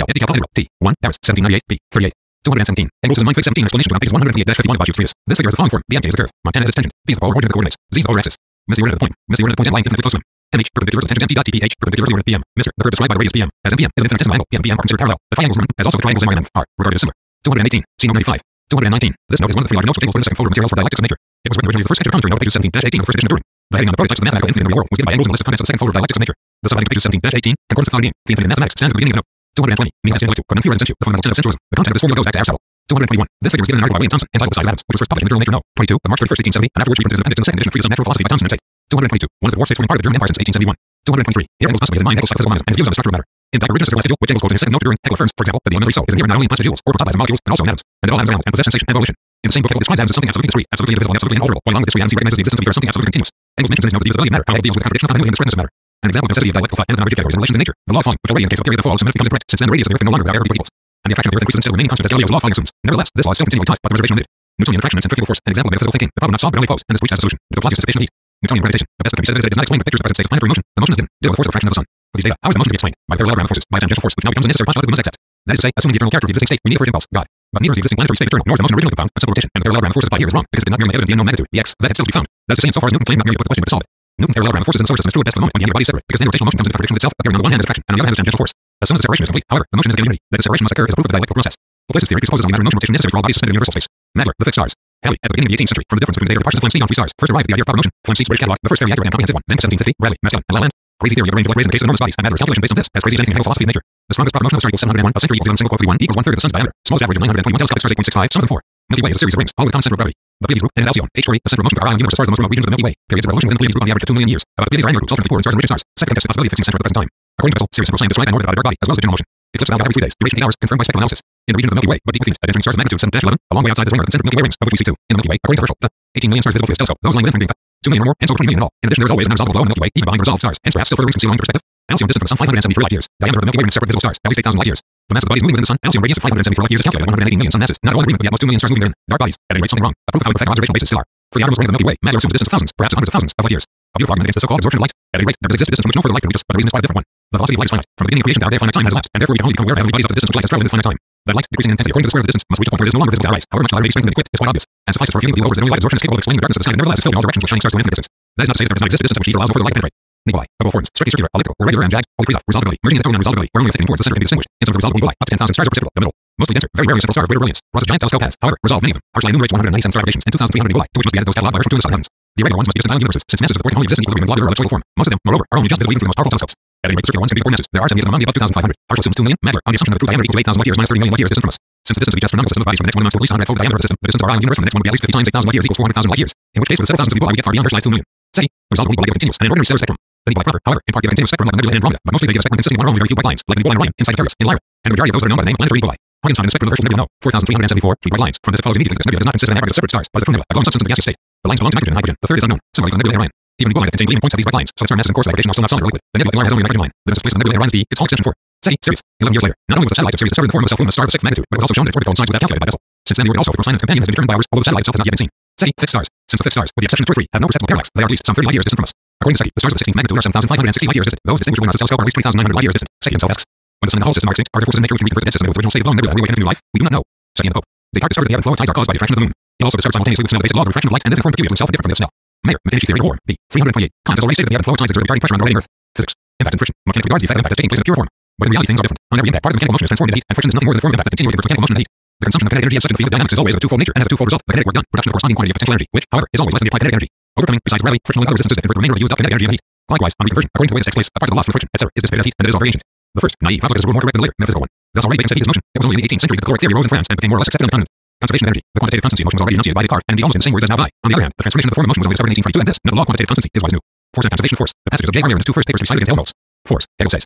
T. 1, Paris, 1798, p. 38. 217. Engels in the mind fig 17 explanation to pages 158-51 of Bossuet's treatise. This figure is the following form. B is a curve. Montana is its tangent. P is the polar origin of the coordinates. Z is the polar axis. Miss the origin of the point. Miss the origin of the point and line infinitely close to him. MH perpendicular to the tangent MT dot TPH perpendicular to the unit PM. Mr. The curve described by the radius PM. As MPM is an infinitesimal angle, PM and PM are considered parallel. The triangles as also the triangles M and M are regarded as similar. 218. See note 95. 219. This note is one of the three large notes or tables for the second folder of materials for dialectics of nature. It was written originally as the first section of commentary note, pages 17-18 of the first edition of Turing. The heading on the prototypes of the mathematical infinite in the real world was given by Engels in the list of contents of the second folder of dialectics of nature. The subheading pages 17-18, concordance of thought again. The infinite in mathematics stands at the beginning of the note. 220. Meaning as intellectual, quod non sensu, the fundamental tenet of sensualism. The content of this formula goes back to Aristotle. 221. This figure was given in an article by William Thomson entitled The Size of Atoms, which was first published in Literal Nature No. 22, of March 31st, 1870, and afterwards reprinted as an appendix in the second edition of Treatise on Natural Philosophy by Thomson and Tate. 222. One of the dwarf states forming part of the German Empire since 1871. 223. Here Engels constantly has in mind Hegel's psychophysical monism and his views on the structure of matter. In fact, original physical which Engels quotes in his second note to Turing, Hegel affirms, for example, that the elementary soul is inherent not only in plants and jewels, or atoms and molecules, but also in atoms, and that all atoms are round and possess sensation and volition. In the same book, Hegel describes atoms as something absolutely discrete, absolutely indivisible, and absolutely inalterable, while along with this we see recognizes the existence of ether as something absolutely continuous. Engels mentions in his note the divisibility of matter, how Hegel deals with the contradiction of continuity and the spreadness of matter. An example of the necessity of dialectical thought and of non-rigid categories in relation to nature, the law of falling, which already indicates a period of fall of some becomes incorrect, since then the radius of the earth no longer without error equals. And the attraction of the earth increases instead of remaining constant as Galileo's law of falling assumes. Nevertheless, this law is still continually taught, but the reservation omitted. Newtonian attraction and centrifugal force, an example of metaphysical thinking, the problem not solved but only posed, and this breach has a solution. The Laplacian dissipation of heat. Newtonian gravitation, the best that can be said is that it does not explain the pictures of the present state of planetary motion. The motion is hidden, due to the force of attraction of the sun. With these data, how is the motion to be explained? By parallelogram forces, by a tangential force, which now becomes a necessary postulate we must accept. That is to say, assuming the eternal character of the existing state, we need for its impulse, God. But neither is the existing planetary state eternal, nor is the motion originally compound, but simple rotation, and the parallelogram of forces applied here is wrong, because it did not merely evident the unknown magnitude, the x, that had still to be found. That is to say, insofar as Newton claimed not merely to put the question but to solve it. Newton's parallelogram of forces in the solar system is true at best for the moment when the angular body is separate, because then rotational motion comes into contradiction with itself, appearing on the one hand as attraction, and on the other hand as tangential force. As soon as the separation is complete, however, the motion is again unity. That this separation must occur is a proof of the dialectical process. Laplace's theory presupposes only matter in motion rotation necessary for all bodies suspended in universal space. Magler, the fixed stars. Halley, at the beginning of the 18th century, from the difference between the departures of Flamsteed on three stars, first arrived at the idea of proper motion. Flamsteed's British Catalogue, the first very accurate and comprehensive one. Then 1750, Rayleigh, Mascon, and Lalande. Crazy theory of the range of light rays in the case of enormous bodies, and Magler's calculation based on this, as crazy as anything in Hegel's philosophy of nature. The strongest proper motion of the star equals 701, a century equals 1 single quote 1 equals 1/3 of the sun's diameter. Smallest average of 921 telescopic stars 8.65, sum of them 4. Milky Way is a series of rings, all with a common center of gravity. The Pleiades group and Alcyone, H3, the center of motion for our universe as far as the most remote regions of the Milky Way. Periods of revolution within the Pleiades group on the average of 2 million years. About the Pleiades are angular groups, alternately poor in stars and rich in stars. Second test the possibility of fixing center at the present time. According to Bessel, series of scientists describe an orbit about a dark body, as well as the general motion. Eclipse about every 3 days, duration 8 hours, confirmed by spectral analysis. In the region of the Milky Way, but deep within it, at entering stars of magnitude 7-11, a long way outside this ring are the concentric Milky Way rings, of which we see 2. In the Milky Way, according to Herschel, the 18 million stars visible through his telescope, those lying within from being cut. 2 million or more, and so 20 million in all. In addition, there is always an unresolvable glow in the Milky Way, even behind the resolved stars, hence perhaps still further rings concealing perspective. Alcyone distant from the sun 573 light years. Diameter of the Milky Way ring separate visible stars, at least 8,000 light years. The mass of the bodies moving within the sun, Alcyone radius of 574 light years is calculated at 180 million sun masses. Not all in agreement with the utmost 2 million stars moving therein. Dark bodies. At any rate, something wrong. A proof of how we perfect our observational basis still are. For the outermost ring of the Milky Way, Magler assumes a distance of thousands, perhaps hundreds of thousands of light years. A beautiful argument against the so-called absorption of light. At any rate, there does exist a distance from which no further light can reach us, but the reason is quite a different one. The velocity of light is finite. From the beginning of creation to our day, a finite time has elapsed, and therefore we can only become aware of heavenly bodies of the distance which light has traveled in this finite time. That light, decreasing in intensity according to the square of the distance, must reach a point where it is no longer visible to our eyes. However much the light may be strengthened and equipped, is quite obvious, and suffices for a feeling that the only light absorption is capable of explaining the darkness of the sky, and nevertheless is filled in all directions with shining stars to an infinite distance. That is not to say that there does not exist a distance at which ether allows no further light to penetrate. Nikolai, of all forms, strictly circular, elliptical, or regular and jagged, wholly freeze-off, resolvability, merging into total and resolvability, where only a thickening towards the center can be distinguished. Instead of resolvable Nikolai, up to 10,000 stars are reciprocal, the middle. Mostly denser, very rarely a simple star of greater brilliance. Ross's giant telescope has, however, resolved many of them. Harshly enumerates 197 star aggregations and 2,300 Nikolai, to which must be added those cataloged by Herschel to the sun heavens. The irregular ones must be distant island universes, since masses of the point can only exist in equilibrium in globular or ellipsoidal form. Most of them, moreover, are only just visible even through the most powerful telescopes. At any rate, the circular ones can be four masses. There are 70 of them among the above 2,500. Herschel assumes 2 million. Magler, on the assumption that the true diameter equals 8,000 light years minus 30 million light years distant from us. Since the distance of each astronomical system of bodies from the next one amounts to at least 100-fold the diameter of the system, the distance of our island universe from the next one would be at least 50 times 8,000 light years equals 400,000 light years. In which case, with the several thousands of people, I would get far beyond Herschel's 2 million. Say, the resolvable Nikolai will be continuous, and in ordinary stellar spectrum. The neat white proper, however, in part give a continuous spectrum like the nebula and Andromeda, but mostly they give a spectrum consisting of one or only very few white lines, like the nebula and Orion, inside Sagittarius, in Lyra, and the majority of those that are known by the name planetary nebulae. Huygens found in the spectrum of the first nebula No. 4,374 three white lines. From this it follows immediately that this nebula does not consist of an aggregate of separate stars, but is a true nebula, a glowing substance in the gaseous state. The lines belong to nitrogen and hydrogen. The third is unknown. Similarly to the nebula and Orion. Even nebulae that contain gleaming points have these bright lines, so its term masses and course of aggregation are still not solid or liquid. The nebula in Lyra has only a nitrogen line. The distance place of the nebula in Orion is D. Its whole extension 4. Say, Sirius. 11 years later. Not only was the satellite of Sirius discovered in the form of a self-luminous star of 6th magnitude, but it was also shown that its orbit coincides with that calculated by Bessel. Since then, the orbit also of its sign and companion has been determined by ours, although the satellite itself has not yet been seen. Say, fixed stars. Since the fixed stars, with the exception of 2 or 3, have no perceptible parallax, they are at least some 30 light years distant from us. According to SETI, the stars of the 16th magnitude are 7,560 light years distant. Those distinguished within our telescope are at least 3,900 light years distant. SETI himself asks, when the sun and the whole system are extinct, are there forces in nature which can reconvert the dead system into its original state of lone nebula and reawaken into new life? We do not know. SETI and the Pope. Descartes discovered that the ebb and flow of tides are caused by the attraction of the moon. He also discovered simultaneously with Snell the basic law of refraction of light, and this informed peculiar to himself and different from the of Snell. Mayer, McKinsey theory of war, p. 328. Kant has already stated that the ebb and flow of tides exert a retarding pressure on the rotating Earth. Physics. Impact and friction. Mechanics regards the effect of impact as taking place in pure form. But in reality things are different. On every impact, part of the mechanical motion is transformed into heat, and friction is nothing more than the form of impact that continually converts mechanical motion into heat. The consumption of kinetic energy as such in the field of dynamics is always of a twofold nature and has a twofold result. The kinetic work done, production of corresponding quantity of potential energy, which, however, is always less than the applied kinetic energy. Overcoming, besides rarely, frictional and other resistances that convert the remainder of the used up kinetic energy into heat. Likewise, on reconversion, according to the way this takes place, a part of the loss from friction, etc., is dissipated as heat, and it is all very ancient. The first, naive outlook is a little more correct than the later, metaphysical one. Thus already Bacon said heat is motion. It was only in the 18th century that the caloric theory arose in France and became more or less accepted on the continent. Conservation of energy. The quantitative constancy of motion was already enunciated by Descartes, and indeed almost in the same words as now by. On the other hand, the transformation of the form of motion was only discovered in 1842, and this, not the law of quantitative constancy, is what is new. Force and conservation of force. The passages of J. Harnier in his two first papers recited against Helmholtz. Force, Hegel says.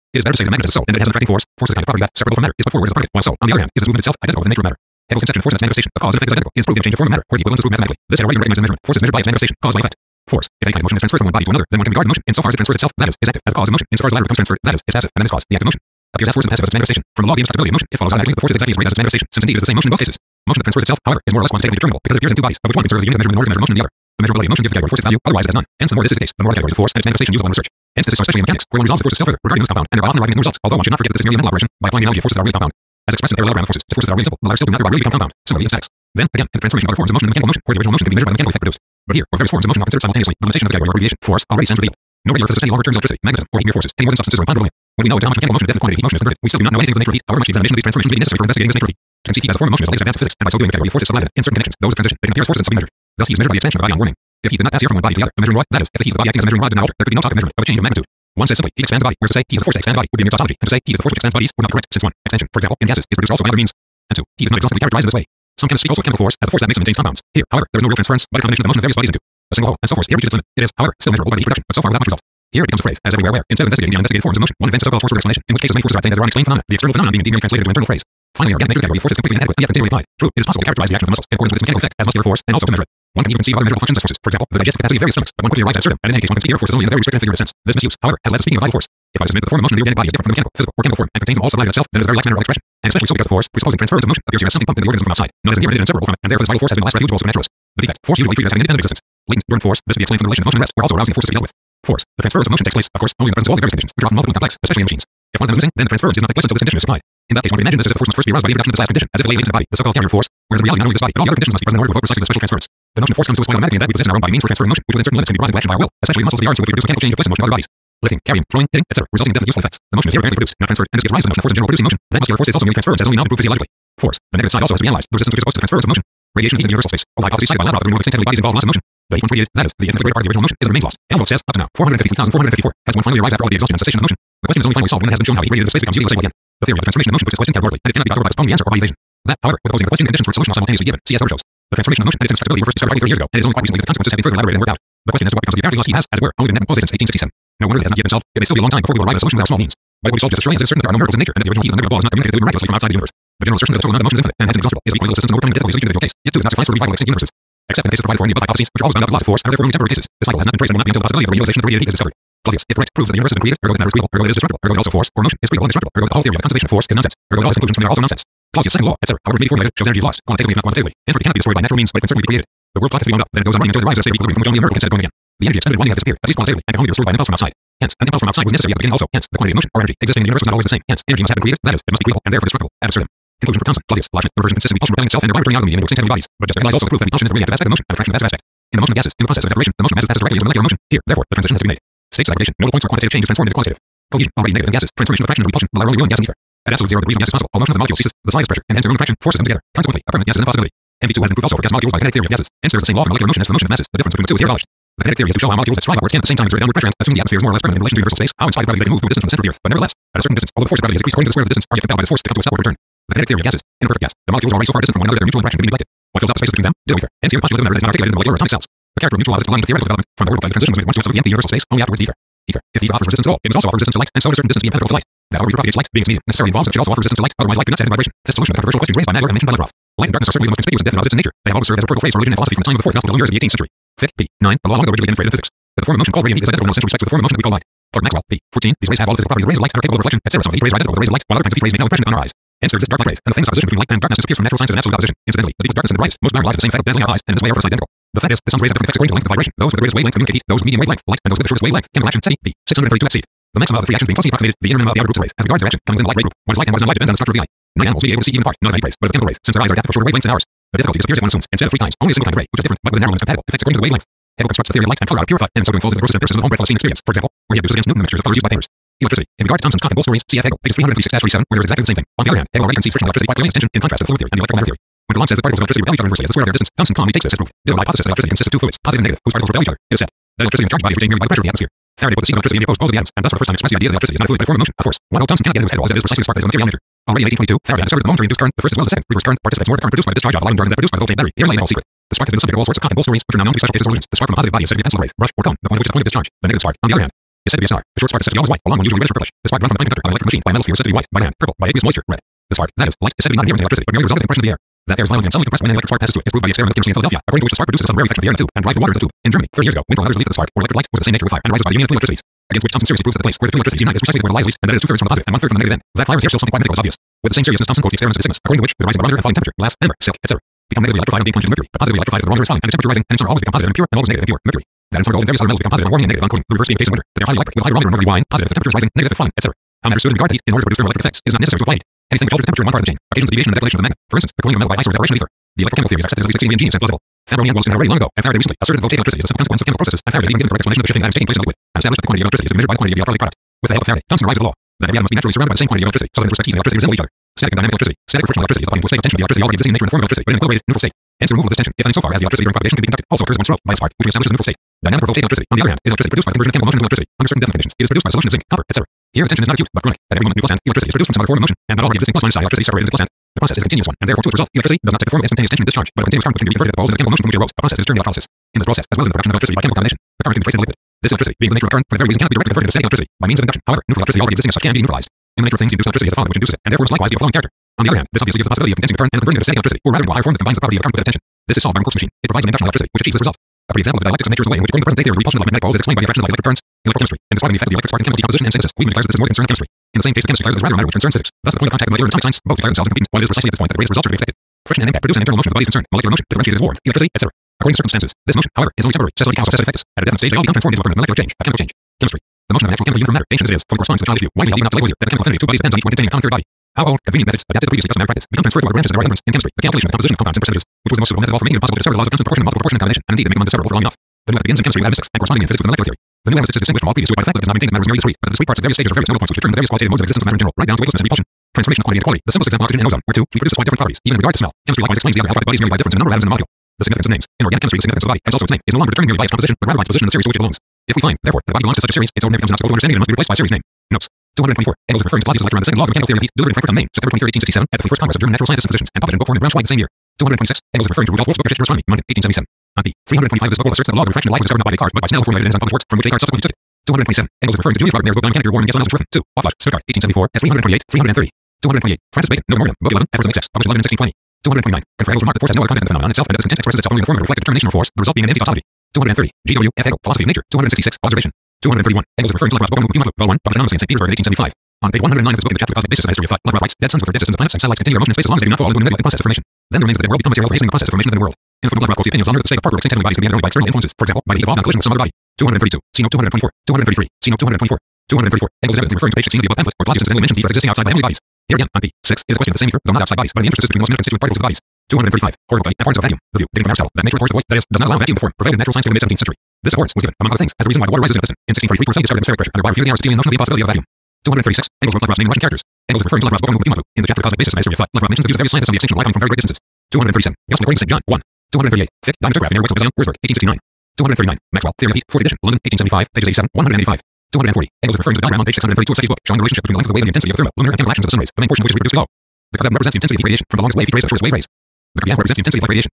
It is better to say that matter is a soul, and that it has an attracting force. Force is a kind of property that, separable from matter, is put forward as a target, while soul, on the other hand, is the movement itself identical with the nature of matter. Hegel's conception of force and its manifestation, of cause and effect is identical, is proved in a change of form of matter, where the equivalence is proved mathematically. This had already been recognized in measurement. Force is measured by its manifestation, cause by effect. Force. If any kind of motion is transferred from one body to another, then one can regard the motion insofar as it transfers itself, that is active, as a cause of motion. Insofar as the latter becomes transferred, that is passive, and then its cause, the act of motion, appears as force and passive as its manifestation. From the law of the indestructibility of motion, it follows automatically that the force is exactly as great as its manifestation, since indeed it is the same motion in both cases. Motion that transfers itself, however, is more or less quantitatively determinable, because it appears in two bodies, of which one can serve as the unit of measurement in order to measure motion in the other. The measurability of motion gives the category force its value, otherwise it has none. Hence, the more this is the case, the more the categories of force and its manifestation usable in research. Hence, this is so especially in mechanics, where one resolves the forces still further regarding this compound, and thereby often arriving at new results, although one should not forget that this is merely a mental operation, by applying the analogy of forces that are really compound. As expressed in the parallelogram of forces, to forces that are really simple, the latter still do not really become compound. Similarly in statics. Then, again, in the transformation of other forms of motion in mechanical motion, where the original motion can be measured by the mechanical effect produced. But here, where various forms of motion are considered simultaneously, the limitation of the category of abbreviation, force, already stands revealed. No regular physicist any longer terms electricity, magnetism, or heat mere forces, any more than substances or imponderable domain. When we know into how much mechanical motion a definite quantity of heat motion is converted, we still do not know anything of the nature of heat, however much the examination of these transformations may be necessary for investigating this nature of heat. To conceive heat as a form of motion is the latest advance of physics, and by so doing the category of force is subdivided in certain connections, those of transition. They can appear as forces and so be measured. Thus heat is measured by the expansion of the body on warming. If heat did not pass here from one body to the other, the measuring rod, that is, if the heat of the body acting as a measuring rod did not alter, there could be no talk of measurement, of a change of magnitude. One says simply, heat expands the body, whereas to say heat is the force that expands the body would be a mere tautology, and to say heat is the force which expands bodies would not be correct, since one, expansion, for example, in gases, is produced also by other means. And two, heat is not exhaustively characterized in this way. Some chemists speak also of chemical force as the force that makes and maintains compounds. Here, however, there is no real transference, but a combination of the motion of various bodies into a single whole, and so force here reaches its limit. It is, however, still measurable by the heat production, but so far without much result. Here it becomes a phrase, as everywhere where, instead of investigating the uninvestigated forms of motion, one invents a so-called force-word explanation, in which cases many forces are obtained as their unexplained phenomena, the external phenomenon being indeed merely translated into an internal phrase. Finally, organic nature category of force is completely inadequate and yet continually applied. True, it is possible to characterize the action of the muscles in accordance with its mechanical effect as muscular force, and also to measure it. One can even conceive other measurable functions as forces, for example, the digestive capacity of various stomachs, but one quickly arrives at absurdum, and in any case one can speak of forces only in a very restricted and figurative sense. This misuse, however, has led to speaking of vital force. If I submit that the form of motion in the organic body is different from the mechanical, physical, or chemical form, and contains all subdivided itself, then it is a very lax manner of expression, and especially so because the force, presupposing transference of motion, appears here as something pumped into the organism from outside, not as near and inseparable from it, and therefore this vital force has been the last refuge of naturalists. The defect, force usually treated as having independent existence. Latent, dormant force, this would be explained from the relation of motion and rest, where also arousing forces to be dealt with. Force, the transference of motion takes place, of course, only in the presence of all the various conditions, which are often multiple and complex, especially in machines. If one of them is missing, then the transference is not take place until this condition is supplied. In that case, one would imagine this as if the force must first be aroused by the introduction of this last condition, as if it lay latent in the body, the so-called carrier force, whereas in reality not only this body, but all the other conditions must be present in order to evoke precisely the special transference. The notion of force comes to us quite automatically in that we possess in our own body means for transferring motion, which within certain limits can be brought into action by our will, especially the muscles of the arms, so that we produce mechanical change of place in motion of other bodies. Lifting, carrying, throwing, hitting, etc., resulting in definite useful effects. The motion is here organically produced, not transferred, and this gives rise to the notion of force in general producing motion. That muscular force is also merely transference, as only now to prove physiologically. Force. The negative side also has to be analyzed. The resistance which is opposed to the transference of motion. Radiation of heat in the universal space. All hypotheses cited by Lavrov of the removal of extinct heavy bodies involve loss of motion. The heat once radiated, that is, the infinitely greater part of the original motion, is the remains lost. Helmholtz says, up to now, 453,454, has one finally arrived after all the exhaustion and cessation of motion. The question is only finally solved when it has been shown how heat radiated into space becomes utilizable again. The theory of the transformation of motion puts this question categorically, and it cannot be got over by postponing the answer or by evasion. That, however, with opposing the question conditions for its solution are simultaneously given. See as shows. The transformation of motion and its indestructibility were first discovered 23 years ago, and it is only quite recently that the consequences have been further elaborated and worked out. The question as to what becomes of the apparently lost heat has, as it were, only been met and posed since 1867. No wonder it has not yet been solved. It may still be a long time before we will arrive at a solution with our small means. But it will be solved just as surely as it is certain that there are no miracles in nature, and that the original heat of the nebula ball is not communicated miraculously from outside the universe. The general assertion that the total amount of motion is infinite and hence inexhaustible is of equally little assistance in overcoming the difficulties of each individual case. Yet too, it does not suffice for revival extinct universes. Except in cases provided for in the above hypotheses, which are always bound up to the laws of force, and are therefore only temporary cases. The cycle has not been traced and will not be until the possibility of the realization of the radiated heat is discovered. Clausius, if correct, proves that the universe has been created, ergo that matter is creable, ergo that it is destructible, ergo that also force, or motion, is creable and destructible, ergo that the whole theory of the conservation of force is nonsense, ergo that all its conclusions from there are also nonsense. Clausius' second law, etc., however it may be formulated, shows energy is lost, quantitatively if not quantitatively. Entropy cannot be destroyed by natural means, but it can certainly be created. The world clock has to be wound up, then it goes on running until it arrives at a state of equilibrium from which only a miracle can set it going again. The energy extended winding has disappeared, at least quantitatively, and can only be restored by an impulse from outside. Hence, an impulse from outside was necessary at the beginning also. Hence, the quantity of motion, or energy, existing in the universe was not always the same. Hence, energy must have been created, that is, it must be creable, and therefore destructible, ad absurdum. Conclusion for Thomson, Clausius, Logic. The reversion consists in repulsion repelling itself and thereby returning out of the medium into extinct heavy bodies. But just to realize also the proof that repulsion is the really active aspect of motion, and attraction the passive aspect. In the motion of gases, in the process of evaporation, the motion of masses passes directly into molecular motion. Here, therefore, the transition has to be made. States of aggregation, notable points where quantitative change is transformed into qualitative. Cohesion, already negative in gases, transformation of attraction and repulsion, the latter only real in gas and ether. At absolute zero, the reason gas is possible, all motion of the molecule ceases, the slightest pressure, and hence their own attraction forces them together. Consequently, a permanent gas is an impossibility. MV2 has been proved also for gas molecules by kinetic theory of gases. Hence there is the same law for molecular motion as for the motion of masses. The difference between the two is here abolished. The kinetic theory is to show how molecules that strive outwards can at the same time exert a downward pressure and assume the atmosphere is more or less permanent in relation to universal space, how in spite of gravity they can move to a distance from the center of the earth, but nevertheless, at a certain distance, although the force of gravity is increased according to the square of the distance, are yet compelled by this force to come to a stopward return. The kinetic theory of gases. In a perfect gas, the molecules are already so far distant from one another that their mutual interaction can be neglected. What fills up the space between them? Diluether. Hence here the postulative matter that is not articulated in the molecular or atomic cells. The character of mutual law is allowing the theoretical development from the word by the transition movement once to the empty universal space only afterwards the ether. If the ether offers resistance to all, it must also offer resistance to light, and so at a certain distance be impenetrable to light. That however ether propagates light, being its medium, necessarily involves that it should also offer resistance to light, otherwise light could not stand in vibration. This solution of the controversial questions raised by Magler and mentioned by Lavrov. Light and darkness are certainly the most conspicuous and definite opposites in nature. They have always served as a protocol phrase for religion and philosophy from the time of the 4th gospel years of the 18th century. Fit. P. 9. The law long ago originally demonstrated in physics that the form of motion called radiant heat is identical in all essential respects with the form of motion that we call light. Clark Maxwell. P. 14. These rays have all the physical properties of rays of light and are capable of reflection, etc. Some of heat rays are identical with the rays of light, while other kinds of heat rays make no impression on our eyes. Hence there exists dark light rays, and the famous opposition between light and darkness disappears from natural science as an absolute opposition. Incidentally, the deepest darkness and the brightest, most narrow light has the same effect of dazzling our eyes, and in this way are for us identical. The fact is, the sun's rays have different effects according to the length of vibration. Those with the greatest wavelength communicate heat, those with medium wavelength, light, and those with the shortest wavelength, chemical action, SETI, P. 632 exceed. The maximum of the three actions being closely approximated, the inner minimum of the outer groups of rays. As regards their action, coming within the light ray group, what is light and what is not light depends on the structure of the eye. Many animals may be able to see even the part, not of heat rays, but of chemical rays, since their eyes are adapted for shorter wavelengths than ours. The difficulty disappears if one assumes, instead of three kinds, only a single kind of ray, which is different, but with a narrow limits compatible, effects according to the wavelength. Hegel constructs the theory of light and color out of pure thought, and so doing falls into the process of empiricism and home-bred seeing experience. For example, where he abuses against Newton the mixtures of colors used by painters. Electricity. In regard to Thomson's cock and bull stories, cf. Hegel, pages 336-37, where there is exactly the same thing. On the other hand, Hegel already conceived frictional electricity by Pauline's extension, in contrast to fluid theory and the electrical matter theory. When Coulomb says that particles of electricity repel each other inversely as the square of their distance, Thomson calmly takes this as proof. The hypothesis that electricity consists of two fluids, positive and negative, whose particles repel each other. It is said that electricity and charged bodies retain merely by the pressure of the atmosphere. Faraday put the seed of electricity in the opposed poles of the atoms, and thus for the first time expressed the idea that electricity is not a fluid but a form of motion, a force. What Thomson cannot get into his head was that it is precisely a spark that is of material nature. Already in 1822, Faraday discovered the momentary induced current, the first as well as the second, reverse current, participates more of the current produced by the discharge of light and dark than that produced by the voltaic battery. Here lay the whole secret. The spark has been the subject of all sorts of cock and bull stories, which are now known to be special cases of illusions. The spark from a positive body is said to be a pencil rays, brush, or cone, the point of which is the point of discharge. The negative spark, on the other hand, is said to be a star. The short spark is said to be always white, a long one usually reddish or purplish. The spark drawn from the conductor on an electric machine by a metal sphere is said to be white, by hand, purple, by aqueous moisture, red. The spark, that is, light, is said to be not inherent in electricity, but merely a result of the compression of the air. That air is violently and suddenly compressed when an electric spark passes through it is proved by the experiment of chemistry in Philadelphia, according to which the spark produces a sudden rare effect of the air in the tube and drives the water into the tube. In Germany, 30 years ago, Winter and others believed that the spark, or electric light, was the same nature with fire and arises by the union of two electricities, against which Thomson seriously proves that the place where the two electricities unite is precisely where the light is least, and that it is 2/3 from the positive and 1/3 from the negative end. That fire is here still something quite mythical is obvious. With the same seriousness, Thomson quotes the experiments of Decimus, according to which, with the rise of the barometer and falling temperature, glass, amber, silk, etc., become negatively electrified on being plunged into mercury, but positively electrified as the barometer is falling, and the temperature rising, and in summer always become positive and pure, and always negative and pure, mercury. That in summer gold and various other metals become positive and warming and negative, unquoting, the reverse being the case in winter. They are highly electric, with a high barometer and mercury wine, positive if the temperature is rising, negative if falling, etc. How matters stood in regard to heat, in order to produce thermoelectric effects, is not necessary to apply heat. Anything which alters the temperature in one part of the chain occasions the deviation and the declination of the magnet. For instance, the cooling of metal by ice or evaporation of ether. The electrochemical theory is accepted as at least exceedingly ingenious and plausible. Faraday and Engels already long ago, and Faraday recently asserted that voltaic electricity is a simple consequence of chemical processes, and Faraday even given correct explanation of the shifting atoms taking place in the liquid, and established that the quantity of electricity is to be measured by the quantity of the electrolytic product. With the help of Faraday, Thomson arrived at the law that every atom must be naturally surrounded by the same quantity of electricity, so that in respect to heat and electricity resemble each other. Static and dynamic electricity. Static or frictional electricity is applied to a state of tension of the electricity already existing in nature in the form of electricity, but in an equilibrated neutral state. Hence the removal of this tension, if and insofar as the electricity during propagation can be conducted, also occurs once throughout by a spark, which establishes the neutral state. Dynamic or voltaic electricity, on the other hand, is electricity produced by the conversion of chemical motion into electricity. Under certain definite conditions, it is produced by the solution of zinc, copper, etc. Here the tension is not acute, but chronic. At every moment, nu plus and electricity is produced from some other form of motion, and not already existing plus minus side electricity separated into plus and. The process is a continuous one, and therefore to its result, electricity does not take the form of instantaneous tension and discharge, but a continuous current which can be converted at the poles into the chemical motion from which it arose. A process is termed electrolysis. In this process, as well as in the production of electricity by chemical combination, the current can be traced in the liquid. This electricity, being the nature of current, for that very reason cannot be directly converted into static electricity by means of induction. However, neutral electricity already existing as such can be neutralized. In the nature of things, induced electricity is the following which induces it, and therefore must likewise be of flowing character. On the other hand, this obviously gives the possibility of condensing the current and converting it into static electricity, or rather into a higher form that combines the property of current with that tension. This is solved by Crookes' machine. It provides an induction electricity, which achieves this result. A pretty example of the dialectics of nature is the way in which according to the present day theory of repulsion of magnetic poles is explained by the attraction of electric currents in electrochemistry. In describing the effect of the electric spark in chemical decomposition and synthesis, Weidmann declares that this is more the concern of chemistry. In the same case, chemistry declares that this is rather a matter which concerns physics. Thus, the point of contact of molecular and atomic science both declare themselves incompetent, while it is precisely at this point that the greatest results are to be expected. Friction and impact produce an internal motion of the body is concerned, molecular motion, differentiated as warmth, electricity, etc. According to circumstances, this motion, however, is only temporary, cessation causes cessative effects. At a definite stage, they all become transformed into a permanent molecular change, a chemical change. Chemistry. The motion of an actual chemical unit from matter, ancient as it is, fully corresponds to the childish view, widely held enough to label here, that the chemical affinity of two bodies depends on each one containing a common third body. How old, convenient methods, adapted to previously customary practice, become transferred to other branches of the right in chemistry. The calculation of the composition of compounds in percentages, which was the most suitable method of all for making it possible to discover the laws of constant proportion and multiple proportion and combination, and indeed to make them undiscoverable for long enough. The new method begins in chemistry with atomistics, and corresponding in physics with the molecular theory. The new atomistics is distinguished from all previous to it by the fact that it does not maintain that matter is merely discrete, but that the discrete parts of various stages or various nodal points which determine the various qualitative modes of existence of matter in general, right down to weightlessness and repulsion. Transformation of quantity into quality. The simplest example oxygen and ozone, where two produces quite different properties, even in regard to smell. Chemistry likewise explains the other alphabet bodies merely by difference in the number of atoms in the molecule. The significance of names. In organic chemistry, the significance of the body, as also its name, is no longer determined merely by its composition, but rather by its position in the series to which it belongs. If we find, therefore, that a body belongs to such a series, its ordinary becomes an obstacle to understanding and must be replaced by a series name. Notes. 224. Engels is referring to Clausius' lecture on the second law of mechanical theory of heat, delivered in Frankfurt am Main, September 23, 1867, at the 51st Congress of German Natural Scientists and Physicians, and published in book form in Braunschweig the same year. 226. Engels is referring to Rudolf Wolff's book of Astronomy, London, 1877. On p. 325 this book asserts that the law of refraction of light was discovered not by Descartes, but by Snell, formulated in his unpublished works, from which Descartes subsequently took it. 227. Engels is referring to Julius Wagner's book on mechanical war and Gesell Driven, 2. Offlash, Stuttgart, 1874, s. 328, 330. 228. Francis Bacon, Nova Mortem, book 11, Efforts of Excess, published in London in 1620. 229. Confer Engels remarked that force has no other content than the phenomenon itself, and that this content expresses itself only in the form of a reflected determination of force, the result being an empty tautology. 230. G.W. F. Hegel, Philosophy of Nature, 266, Observation. 231. Engels is referring to Lavrov's book on Human Vol. 1, published anonymously in St. Petersburg in 1875. On page 109 of this book in the chapter Cosmic Basis of the History of Thought, Lavrov writes, dead suns with their distant planets and satellites continue their motion in space as long as they do not fall into a nebula in the process of formation. Then the remains of the dead world become material for hastening the process of formation of the new world. In a footnote, Lavrov quotes the opinions on Earth that the state of Parker extinct heavenly bodies could be only by external influences, for example, by the heat evolved on collision with some other body. 232. See note 224. 233. See note 224. 234. Engels is evidently referring to page 16 of the above pamphlet, where Clausius incidentally mentions the existing outside the heavenly bodies. Here again, on p. 6, it is a question of the same ether, though not outside bodies, but in the interstices between most constituent particles of the bodies. 235. Horrible importance of vacuum. The view, dating from Aristotle, that nature abhors the void, that is, does not allow vacuum to form, prevailed in natural science until the mid-17th century. This abhorrence was given, among other things, as the reason why the water rises in a piston. In 1643, Poisson discovered atmospheric pressure, thereby refuting the Aristotelian notion of the impossibility of vacuum. 236. Engels wrote Lavrov's name in Russian characters. Engels is referring to Lavrov's book on Human Vol. In the chapter Cosmic Basis of the History of Thought, Lavrov mentions the views of various scientists on the extinction of life coming from very great distances. 237. Gauss according to St. John, 1. 238. Fick, Diamond in Wordsworth, Wordsworth, 1869. 239. Maxwell, Theory of Heat, 4th edition, London, 1875, pages 87, 185. 240. Engels is referring to the diagram on page 632 of Secchi's book, showing the relationship between the length of the wave and the intensity of the thermal, lunar, and chemical actions of the sun rays, the main portion of which is reproduced below. The curve represents the intensity of heat radiation from the longest wave heat rays to the shortest wave rays. The curve represents the intensity of light radiation.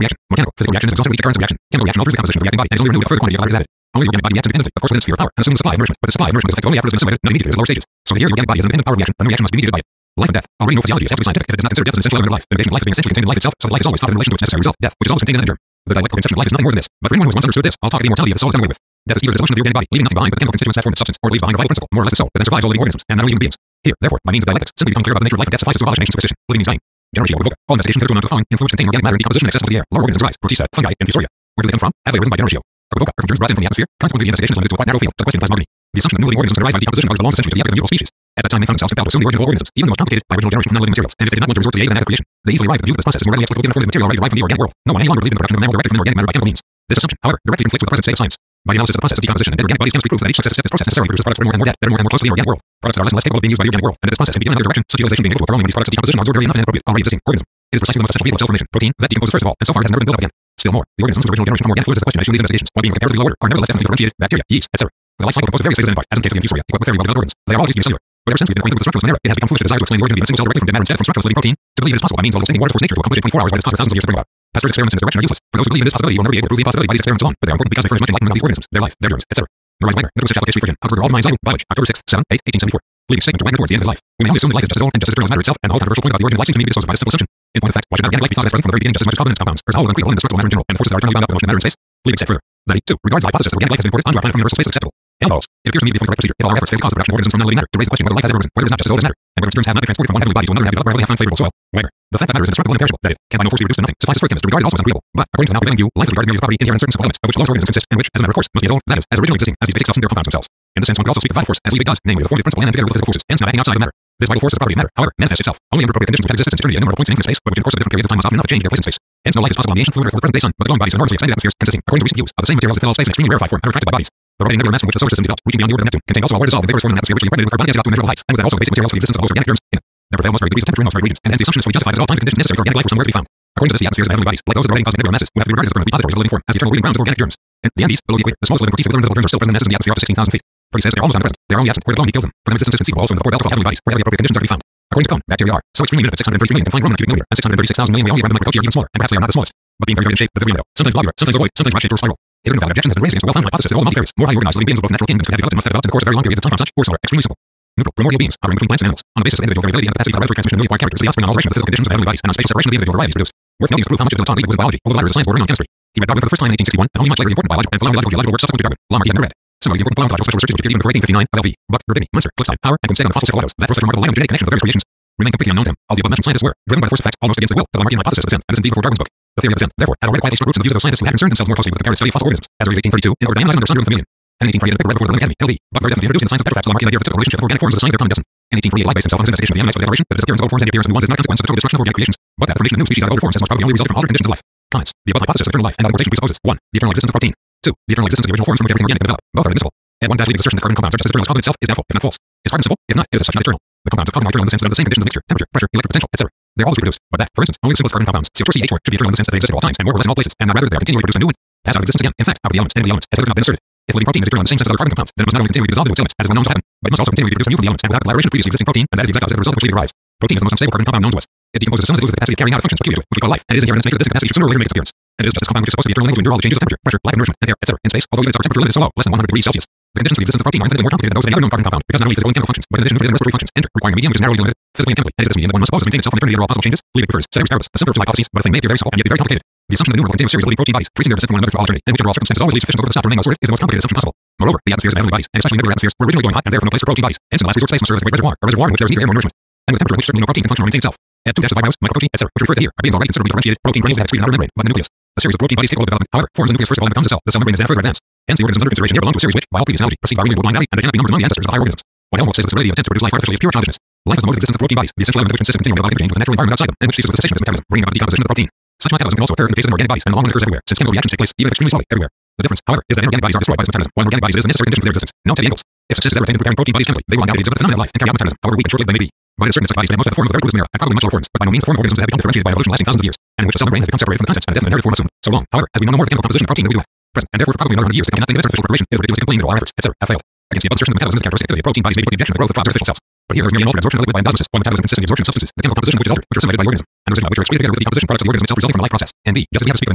Reaction. Mechanical. Physical reaction is exhaustively currents of reaction. Chemical reaction alters the composition of the reacting body and is only renewed if further quantity of other is added. Only the organic body reacts independently, of course, within its sphere of power, and assuming the supply of nourishment. But the supply of nourishment is effective only after it has been assimilated, not immediately at the lower stages. So here, the organic body is an independent power reaction. A new reaction must be mediated by it. Life and death. Already no physiology is absolutely scientific if it does not consider death as an essential element of life. The negation of life is being essentially contained in life itself, so that life is always thought in relation to its necessary result, death, which is always contained in the germ. The dialectical conception of life is nothing more than this. But for anyone who has once understood this, all talk of the immortality of the soul is done away with. Death is either the dissolution of the organic body, leaving nothing behind but the chemical constituents that form its substance, or leaves behind the vital principle, more or less the soul, that then survives all living organisms, and not only human beings. Here, therefore, by means of dialectics, simply become clear about the nature of life and death suffices to abolish ancient superstition. Living means dying. Generation or all investigations hitherto amount to the following: in fluids containing organic matter and decomposition accessible to the air, lower organisms arise, protista, fungi, infusoria. Where do they come from? Have they arisen by generatio? Or from germs brought in from the atmosphere? Consequently, the investigations limited to a quite narrow field. The question of plasmogamy. The assumption that new living organisms can arise by decomposition belongs essentially to the epoch of the mutable species. At that time, they found themselves compelled to assume the origin of all organisms, even the most complicated, by original generation from non-living materials. And if they did not want to resort to the aid of an creation, they easily arrived at the view that this process is more readily applicable given the form of material already derived from the organic world. No one any longer believed in the production of a mammal directly from the organic matter by chemical means. This assumption, however, directly conflicts with the present state of science. By analysis of the process of decomposition and dead organic bodies, chemistry proves that each successive step of this process necessarily produces products that are more and more dead, that are more and more close to the organic world. Products that are less and less capable of being used by the organic world, and that this process can be given another direction, such utilization being able to occur only when these products of decomposition are absorbed early enough and inappropriate already existing organism. It is precisely the most essential vehicle of cell formation, protein, that decomposes first of all, and so far it has never been built up again. Still more, the organisms of original generation from organic fluids is the question I assume these investigations, while being comparatively low order, are nevertheless definitely differentiated, bacteria, yeast, etc. The life cycle composed of various phases and part, as in the case of the infusoria, equipped with very well-developed organs. They are all used unicellular. But ever since we've been acquainted with the structuralist era, it has become foolish to desire to explain the origin of even a single cell directly from dead matter instead from structuralist living protein, to believe it is possible by means of extending water force nature to accomplish it in 24 hours what it has cost thousands of years to bring about. Pasteur's experiments in this direction are useless. For those who believe in this possibility, you will never be able to prove the impossibility by these experiments alone, but they are important because they furnish much enlightenment about these organisms, their life, their germs, etc. Norris Wagner, Nicholas Chapel History Version, Augsburger Allgemeine Zeitung, Biology, October 6, 7, 8, 1874. Leaving statement to Wagner towards the end of his life. We may only assume that life is just as old and just as eternal as matter itself, and the whole controversial point about the origin of life seems to me to be disposed of by this simple assumption. In point of fact, why should not organic life be thought of as present from the very beginning just as much as covenant compounds, or as whole and complete indestructible matter in general, and the forces that are eternally bound up in motion of matter and space? Leaving said further, that he, too, regards the hypothesis that organic life has been imported onto our planet from universal space as acceptable. And follows, it appears to me to be the correct procedure if all our efforts fail to cause the production of organisms from non-living matter, to raise the question whether life has ever arisen, whether it is not just as old as matter, and whether its germs have not been transported from one heavenly body to another and have developed or really have found favorable soil. Wagner, the fact that matter is indestructible and imperishable, that it can by no force be reduced to nothing, suffices for chemists to regard it also as unagreeable. But according to the now prevailing view, life is regarded merely as property inherent in certain simple elements, of which those organisms consist, and which, as a matter of course, must be as old, that is, as originally existing as these basic cells and their compounds themselves. In this sense, one could also speak of vital force, as Liebig does, namely the formative principle and together with the physical forces, hence not acting outside of matter. This vital force is a property of matter, however, manifests itself only under appropriate conditions which have existed since eternity at innumerable points in infinite space, but which in the course of different periods of time must often enough to change their place in space. Hence, no life is possible on the ancient fluid earth or the present day sun, but the glowing bodies of enormously expanded atmospheres consisting, according to recent views, of the same materials that fill all space in extremely rarefied form and are attracted by bodies. The rotating nebular mass from which the solar system developed, reaching beyond the orbit of Neptune, contains also all water dissolved in vaporous form in an atmosphere richly impregnated with carbon gases up to immeasurable heights, and with that also the basic materials for the existence of most organic germs in it. There prevail most varied degrees of temperature in most varied regions, and hence the assumption is fully justified that all times and conditions necessary for organic life were somewhere to be found. According to this, the atmospheres of the heavenly bodies, like those of the rotating cosmic nebular masses, would have to be regarded as the permanent repositories of living form, as the eternal breeding grounds of organic germs. In the Andes, below the equator, the smallest living protists with little invisible germs are still present in masses in the atmosphere up to 16,000 feet. For he says they are almost omnipresent. They are only absent where the glowing heat kills them. For them, existence is conceivable also in the four belted heavenly bodies, where the appropriate conditions are to be found. According to Cohn, bacteria are so extremely minute that 633 million can find Roman cubic millimeter, and 636,000 million we only arrive at the microcochi are even smaller, and perhaps they are not the smallest. But being very varied in shape, the vibrio, sometimes globular, sometimes ovoid, sometimes rod-shaped or spiral. Here, an valid objection has been raised against the well-founded hypothesis that all multifarious, more highly organized living beings of both natural kingdoms could have developed and must have developed in the course of very long periods of time from such, or smaller, extremely simple, neutral, primordial beings hovering between plants and animals, on the basis of individual variability and the capacity for hereditary transmission of newly acquired characters, the offspring and alteration of the physical conditions of the heavenly bodies, and on spatial separation of the individual varieties produced. Worth noting is to prove how much of Dilettante Liebig was in biology, although the latter is a science bordering on chemistry. He read Darwin for the first time in 1861, and only much later the important biological and paleontological geological works subsequent to Darwin. Lamarck he had never read. Similarly, the important paleontological special researches which appeared even before 1859 of L.V., Buck, Verdini, Munster, Klickstein, Power, and Gunstead on the fossil cephalopods, that for such remarkable life and genetic connection of the various creations, remain completely unknown to him. All the above mentioned scientists were, driven by the force of fact, almost against their will, the Lamarckian hypothesis of descent, and is indeed before Darwin's book. The theory of descent, therefore, had already quietly struck roots in the views of those scientists who had concerned themselves more closely with the comparative study of fossil organisms, as early as 1832, in order to analyze under Sundrum familiar. And in 1848, in the paper read before the London Academy, L.V., Buck very definitely introduced in the science of petrofacts the Lamarckian idea of the typical relationship of organic forms as a sign of their common descent. In 1848, Liebig based himself on his investigation of the analysis of the declaration that the disappearance of old forms and the appearance of new ones is not a consequence of the total destruction of organic creations, but that the formation of new species out of older forms has most probably only resulted from altered conditions of life. Comments. The above hypothesis of eternal life and importation presupposes 1. The eternal existence of protein. 2. The eternal existence of the original forms from which everything organic can develop. Both are admissible. And 1. Liebig's assertion that carbon compounds are just as eternal as carbon itself is doubtful, if not false. Is carbon simple? If not, it is as such not eternal. The compounds of carbon are eternal in the sense that under the same conditions of mixture, temperature, pressure, electric potential, etc. They are always reproduced, but that, for instance, only the simplest carbon compounds, CO2 or CH4, should be eternal in the sense that they exist at all times and more or less in all places, and not rather that they are continually produced a new one, pass out of existence again. In fact, out of the elements, and of the elements, has hitherto not been asserted. If living protein is eternal in the same sense as other carbon compounds, then it must not only continually be dissolved into its elements, as is well known to happen, but it must also continually be produced anew from the elements and without the collaboration of previously existing protein, and that is the exact opposite of the result which Liebig derives. Protein is the most unstable carbon compound known to us. It decomposes as soon as it loses the capacity of carrying out functions peculiar to it, which we call life, and it is inherent in its nature that this capacity should sooner or later make its appearance. And it is just this compound which is supposed to be eternally able to endure all the changes of temperature, pressure, lack of nourishment, and air, etc. in space, although even its temperature limit is so low, less than 100 degrees Celsius. The conditions for the existence of protein are infinitely more complicated than those of any other known carbon compound, because not only physical and chemical functions, but in addition nuclear and respiratory functions enter, requiring a medium which is narrowly limited, physically and chemically, and it is this medium that one must suppose to maintain itself in eternity under all possible changes. Liebig prefers, ceteris paribus, the simpler of two hypotheses, but a thing may appear very simple and yet be very complicated. The assumption that numerable continuous series of living protein bodies, tracing their descent from one another through all eternity, and which under all circumstances always leaves sufficient over the stop to remain well-sorted, is the most complicated assumption possible. Moreover, the atmospheres of heavenly bodies, and especially nebular atmospheres, were originally going hot and therefore no place for protein bodies. Hence, in the last resort, space must serve as a great reservoir, a reservoir in which there is neither air nor nourishment, and with temperature in which certainly no protein can function or maintain itself. At 2 vibros, microprotein, etc., which refer to here, are beings already considerably differentiated. Protein granules that excrete an outer membrane, but the nucleus. A series of protein bodies capable of development, however, forms the nucleus first of all and becomes a cell. The cell membrane is then further advanced. Hence, the organisms under consideration here belong to a series which, by all previous analogy, proceed by into a blind alley, and they cannot be numbered among the ancestors of the higher organisms. What Helmholtz says the solidity of attempt to produce life artificially is pure childishness. Life is the mode of existence of protein bodies, the essential element which consists of continual metabolic interchange with the natural environment outside them, and which ceases with the cessation of its metabolism, bringing about the decomposition of the protein. Such metabolism can also occur in the case of organic bodies, and long occurs everywhere, since chemical reactions take place, even extremely slowly, everywhere. The difference, however, is that inorganic bodies are destroyed by this metabolism, while inorganic bodies is a necessary condition for their existence. Note Engels. If success is ever attained in preparing protein bodies chemically, they will undoubtedly exhibit the phenomenon of life and carry out metabolism, however weak and short-lived they may be. By this certain such bodies may most have the form of a very glutinous mirror, and probably much lower forms, but by no means the form of organisms that have become differentiated by evolution lasting thousands of years, and in which the cell membrane has become separated from the contents, and a definite inherited form assumed. So long, however, as we know no more of the chemical composition of protein than we do at present, and therefore for probably another 100 years they cannot think of its artificial preparation, it is ridiculous to complain that all our efforts, etc., have failed. Against the above assertion of the metabolism is the characteristic activity of protein bodies may be put the objection of the growth of Frob's artificial cells. But here there's merely an altered absorption of liquid by endosmosis, while metabolism consists of the absorption of substances, the chemical composition of which is altered, which are assimilated by the organism, and residual, which are excreted together with the decomposition products of the organism itself resulting from the life process. And B, just as we have to speak of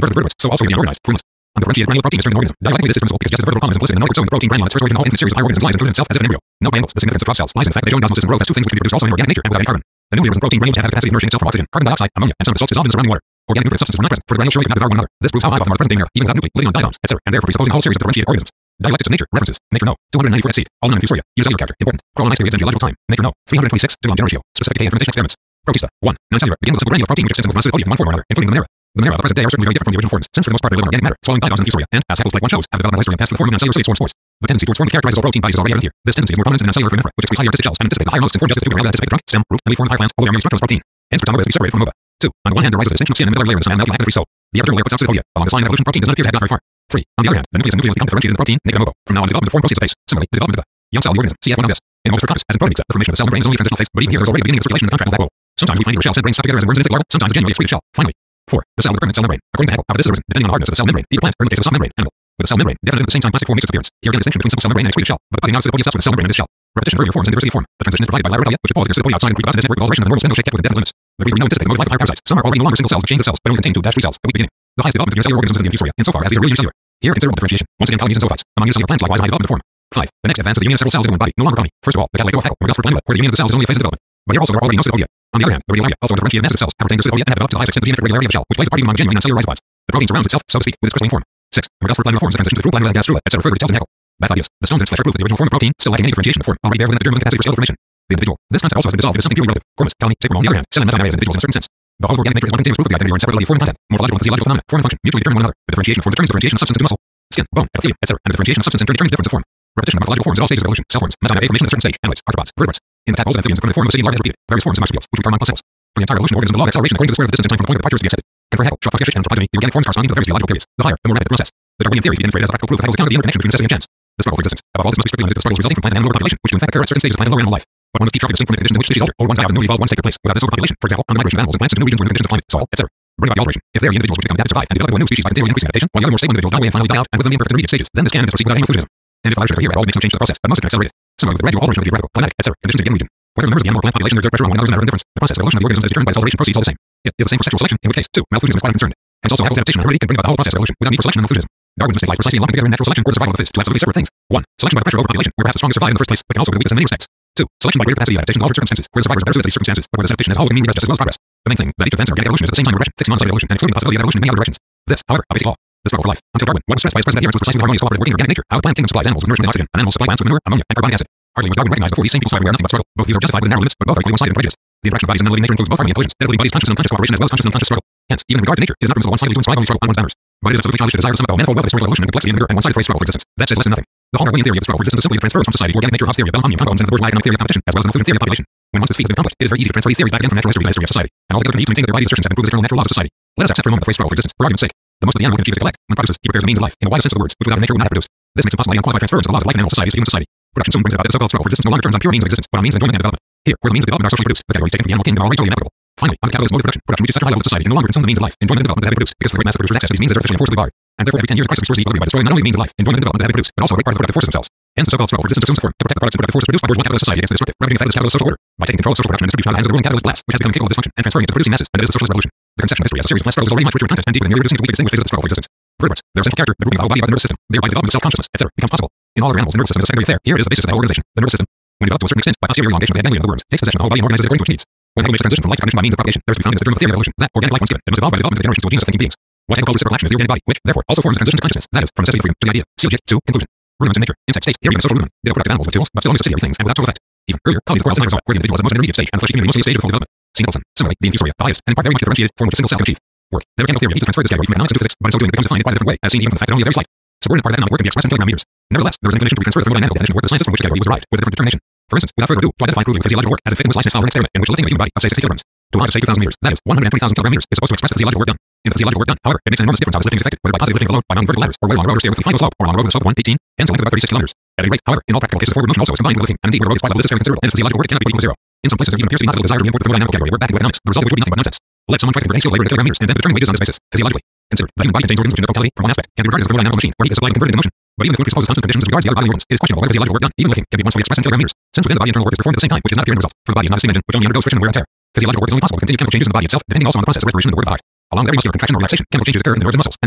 invertebrate vertebrates, so also the unorganized, formless, undifferentiated granular protein is termed an organism. Dialectically, this is permissible because just as the vertebral column is implicit in the nucleus, so in the protein granule, its first origin in all infant series of higher organisms lies included itself as if an embryo. No angles. The significance of cross cells lies in the fact that they join osmosis and growth as two things which can be produced also in organic nature and without any carbon. The nucleus and protein granules have the capacity of nourishing itself from oxygen, carbon dioxide, ammonia, and some of the salts dissolved in the surrounding water. Organic nuclear substances were not present, for the granules surely could not devour one another. This proves how high of them are the present day in air, even without nuclei, living on diatoms, etc., and therefore presupposing a whole series of differentiated organisms. Dialectics of nature. References. Nature no. 294 seed. All known infusoria. Unicellular character. Important. Chronological ice periods and geological time. Nature no. 326. Two-long ratio. Specific decay and fermentation experiments. Protista. 1. Non-cellular. Begin with a simple granule of protein which exists in monocytic in one form or another, including the minera. The minera of the present day are certainly very different from the original forms, since for the most part they live in organic matter, swallowing diatoms and infusoria, and, as happens like one shows, have developed history and passed to the forming non-cellular state spores. The tendency towards forming characterizes all protein bodies is already evident here. This tendency is more prominent in the non-cellular foraminifera, which excrete highly artistic shells and anticipate the higher most and form justice to the anticipate trunk, stem, root, and leaf form of high plants, although they are merely structureless protein. Hence, for is to be separated from the moba. 2. On the one hand, there rises a distinction of skin and middle layer in the cell and alveoli free cell. The epidermal layer puts out cytopodia. Along this line of evolution, protein does not appear to have got very far. 3. On the other hand, the nucleus and nucleus become differentiated in the protein, naked mobo. From now on, the development of form proceeds apace. Similarly, the development of the young cell of the organism, cf. 1 In most for as in protein, the formation of the cell membrane is only a transitional phase, but even here there is already the beginning of the circulation of the contract of black hole. Sometimes we find either shell membranes stuck together as in worms and insect larvae, sometimes a genuinely excreted shell. Finally, 4. The cell with a permanent cell membrane. According to Engels, how this is arisen, depending on the hardness of the cell membrane, either plant or in the case of a soft membrane, animal. With a cell membrane, definite at the same time plastic form makes its appearance. Here again, a distinction between simple cell membrane and excreted shell, but the body now cytopodia cells with the cell membrane and this shell. Repetition of earlier forms and diversity of form. The transition is provided by lateral which is paused at cytopodia outside and pre-process network with alteration of the normal spindle shape kept within definite limits. The degree we know anticipate the mode of life of higher parasites. Some are already no longer single cells with chains of cells, but only contain 2-3 cells, a weak beginning. The highest development of unicellular organisms is the infusoria, insofar as these are really unicellular. Here, considerable differentiation. Once again, colonies and zoophytes. Among unicellular plants, likewise, high development of form. 5. The next advance of the union of several cells into one body, no longer colony. First of all, the catalecto of Haeckel, or Gustave Planula, where the union of the cells is only a phase of development. But here also there are already no cytopodia. On the other hand, the radiolaria, also differentiated masses of cells, have retained their cytopodia and have developed to the highest extent the infinite regularity of the shell, which plays a part even among genuine non-cellular rhizopods. The protein surrounds itself, so to speak, with its crystalline form. 6. When Gustave Planula forms the transition to the true Planula gastrula, etc. further details in Haeckel. Bath ideas. The stones and its flesh are proof that the original form of protein, still lacking any differentiation of form, already bear within the germ capacity for cellular formation. The individual. This concept also has been dissolved into something purely relative. Cormus, colony, tapeworm. On the other hand, cell and metameria as individuals in a certain sense. The whole of organic nature is one continuous proof of the identity or inseparability of form and content. Morphological and physiological phenomena, form and function, mutually determine one another. The differentiation of form determines differentiation of substance into muscle, skin, bone, epithelium, etc. And the differentiation of substance in turn determines difference of form. Repetition of morphological forms at all stages of evolution. Cell forms, metameria formation at a certain stage, annelids, arthropods, vertebrates. In the tadpoles and amphibians, the primitive form of obsidian larvae is repeated. Various forms of marsupials, which we term cells. For the entire evolution of organisms, the law of acceleration according to the square of the distance and time from the point of departure is to be accepted. And for Haeckel, Schroff, and anthropogeny, the organic forms corresponding to the various geological periods. The higher, the more rapid the process. The Darwinian theory begins as a practical proof of Haeckel's account of the interconnection between necessity and chance. The struggle for existence. Above all, this must be strictly limited to the struggles resulting from plant and animal population, which do in fact occur at certain stages of plant and lower animal life. But one must keep sharply distinct from the conditions in which species alter. Old ones die out and newly evolved ones take their place. Without this overpopulation, for example, on the migration of animals and plants into new regions where the conditions of climate, soil, etc. Bring about the alteration. If they are the individuals which become adapted survive and develop into a new species by continually increasing adaptation, while the other more stable individuals die away and finally die out and with them the imperfect intermediate stages, then this can proceed without any fusionism. And if the latter should appear at all, it makes no change to the process, but most of it accelerated. Similarly with the gradual alteration of the geographical, climatic, etc. conditions of the region. Whether the members of the animal or plant population exert pressure on one another is a matter of indifference. The process of evolution of the organisms as determined by acceleration proceeds all the same. It is the same for sexual selection, in which case, too, malfusionism is quite unconcerned. Hence also Haeckel's adaptation and heredity can bring about the whole process of evolution without need for selection and malfusionism. Darwin's mistake lies precisely in lumping together in natural selection or the survival of the fittest, two absolutely separate things. 1. Selection by the pressure of overpopulation, where perhaps the strongest survive in the first place, but can also be the weakest in many respects. 2. Selection by greater capacity of adaptation to altered circumstances, where the survivors are better suited to these circumstances, but where this adaptation as a whole can mean regress just as well as progress. The main thing that each advance in organic evolution is at the same time regression, fixed non-cellular evolution, and excluding the possibility of evolution in many other directions. This, however, a basic law. The struggle for life. Until Darwin, what was stressed by his present adherence was precisely the harmonious cooperative working of organic nature. How the plant kingdom supplies animals with nourishment and oxygen, and animals supply plants with manure, ammonia, and carbonic acid. Hardly was Darwin recognized before these same people saw everywhere nothing but struggle. Both views are justified within narrow limits, but both are equally one-sided and prejudiced. The interaction of bodies in the living nature includes both harmony and collisions, developing bodies conscious and unconscious cooperation as well as conscious and unconscious struggle. Hence, even in regard to nature, it is not permissible one-sidedly to inscribe only struggle on one's boundaries. But it is absolutely childish to desire to somehow manifold wealth, historical evolution, and complexity in the and one-sided phrase struggle for existence. That says less than nothing. The whole Darwinian theory of the struggle for existence is simply the transfer from society to organic nature, Hobbes' theory of Bell-Omnium compounds, and the bourgeois economic theory of competition, as well as the fusion theory of population. When once this feat has been accomplished, it is very easy to transfer these theories back again from natural history to the history of society, and altogether to need to maintain that their bodies' assertions have been proved as eternal natural laws of society. Let us accept for a moment the phrase struggle for existence, for argument's sake. The most of the animal can achieve is to collect. When produces, he prepares the means of life, in the widest sense of the words, which without nature would not have produced. This makes impossible the unqualified transference of the laws of life in animal societies to human society. Production soon brings about that the so-called struggle for existence no longer turns on pure means of existence, but on means of enjoyment and development. Here, where the means of development are socially produced, the categories taken from the animal kingdom are already totally inapplicable. Finally, on the capitalist mode of production reaches such a high level of society can no longer consume the means of life, enjoyment and development that have been produced, because for the great mass of producers access to these means is artificially and forcibly barred. And therefore every 10 years a crisis restores the equilibrium by destroying not only the means of life, enjoyment and development that have been produced, but also a great part of the productive forces themselves. Hence the so-called struggle for existence assumes the form to protect the products and productive forces produced by bourgeois capitalist society against the destructive, ravaging the capitalist social order, by taking control of social production and distribution out of the hands of the ruling capitalist class, which has become capable of this function, and transferring it to producing masses, and it is the socialist revolution. The conception of history as a series of class struggles is already much richer in content and deeper than merely reducing to weak distinguished phases of the struggle for existence. Vertebrates, their essential character, the grouping of the whole body by the nervous system, thereby the development of self-consciousness, etc., becomes possible. In all other animals, the nervous system is a secondary affair. Here it is the basis of the whole organization. The nervous system, when developed to a certain extent by posterior elongation of the ganglion of the worms, takes possession of the whole body and organizes it according to its needs. When Hegel makes the transition from life to cognition by means of propagation, there is to be found in the germ of the theory of evolution that organic life once given, it must evolve by the development of the generations to a genus of thinking beings. What Hegel calls reciprocal action is the organic body, which, therefore, also forms the transition to consciousness, that is, from necessity of freedom to the idea. CLJ, 2, conclusion. Rudiments in nature, insect state, here even a social rudiment, they are productive animals with tools, but still only subsidiary things and without total effect. Even earlier, colonies of corals and hydrozoa, where the individual is the most intermediate stage and the fleshy community mostly a stage of full development. See Nicholson. Similarly, the infusoria, the highest, and in part very much differentiated form which a single cell can achieve. Work. The mechanical theory needs to transfer this category from economics into physics, but in so doing it becomes defined in quite a different way, as seen even from the fact that only a very slight subordinate part of economic work can be expressed in kilogram meters. Nevertheless, there is an inclination to retransfer the thermodynamical definition of work to the sciences from which category was derived, with a different determination. For instance, without further ado, to identify crudely with physiological work as if fitting was licensed following an experiment in which the lifting of a human body of say 60 kilograms to a height of say 2,000 meters, that is 120,000 kilogram meters, is supposed to express the physiological work done. In the physiological work done, however, it makes an enormous difference how this lifting is effected, whether by positive lifting of the load by mounting vertical ladders, or way along a road or stair with a final slope, or along a road with a slope of 118, hence a length of about 36 kilometers. At any rate, however, in all practical cases, forward motion also is combined with lifting, and indeed where the road is quite level, this is very considerable, and its physiological work it cannot be equal to zero. In some places, it even appears to be not a desire to import the thermodynamical category work back into economics, the result of which would be nothing but nonsense. Let someone try to convert any skilled labor into kilogram meters, and then determine wages on this basis. Physiologically, consider the human body contains organisms which in their totality, from one aspect, can be regarded as a thermodynamical machine, where heat is supplied and converted into motion. But even if one presupposes constant conditions as regards the other bodily organs, it is questionable whether the physiological work done, even with him, can be once fully expressed in kilogram meters, since within the body internal work is performed at the same time, which is not apparent in the result, for the body is not a steam engine, which only undergoes friction and wear and tear. Physiological work is only possible with continued chemical changes in the body itself, depending also on the process of respiration of the word of the heart. Along with every muscular contraction or relaxation, chemical changes occur in the nerves and muscles, and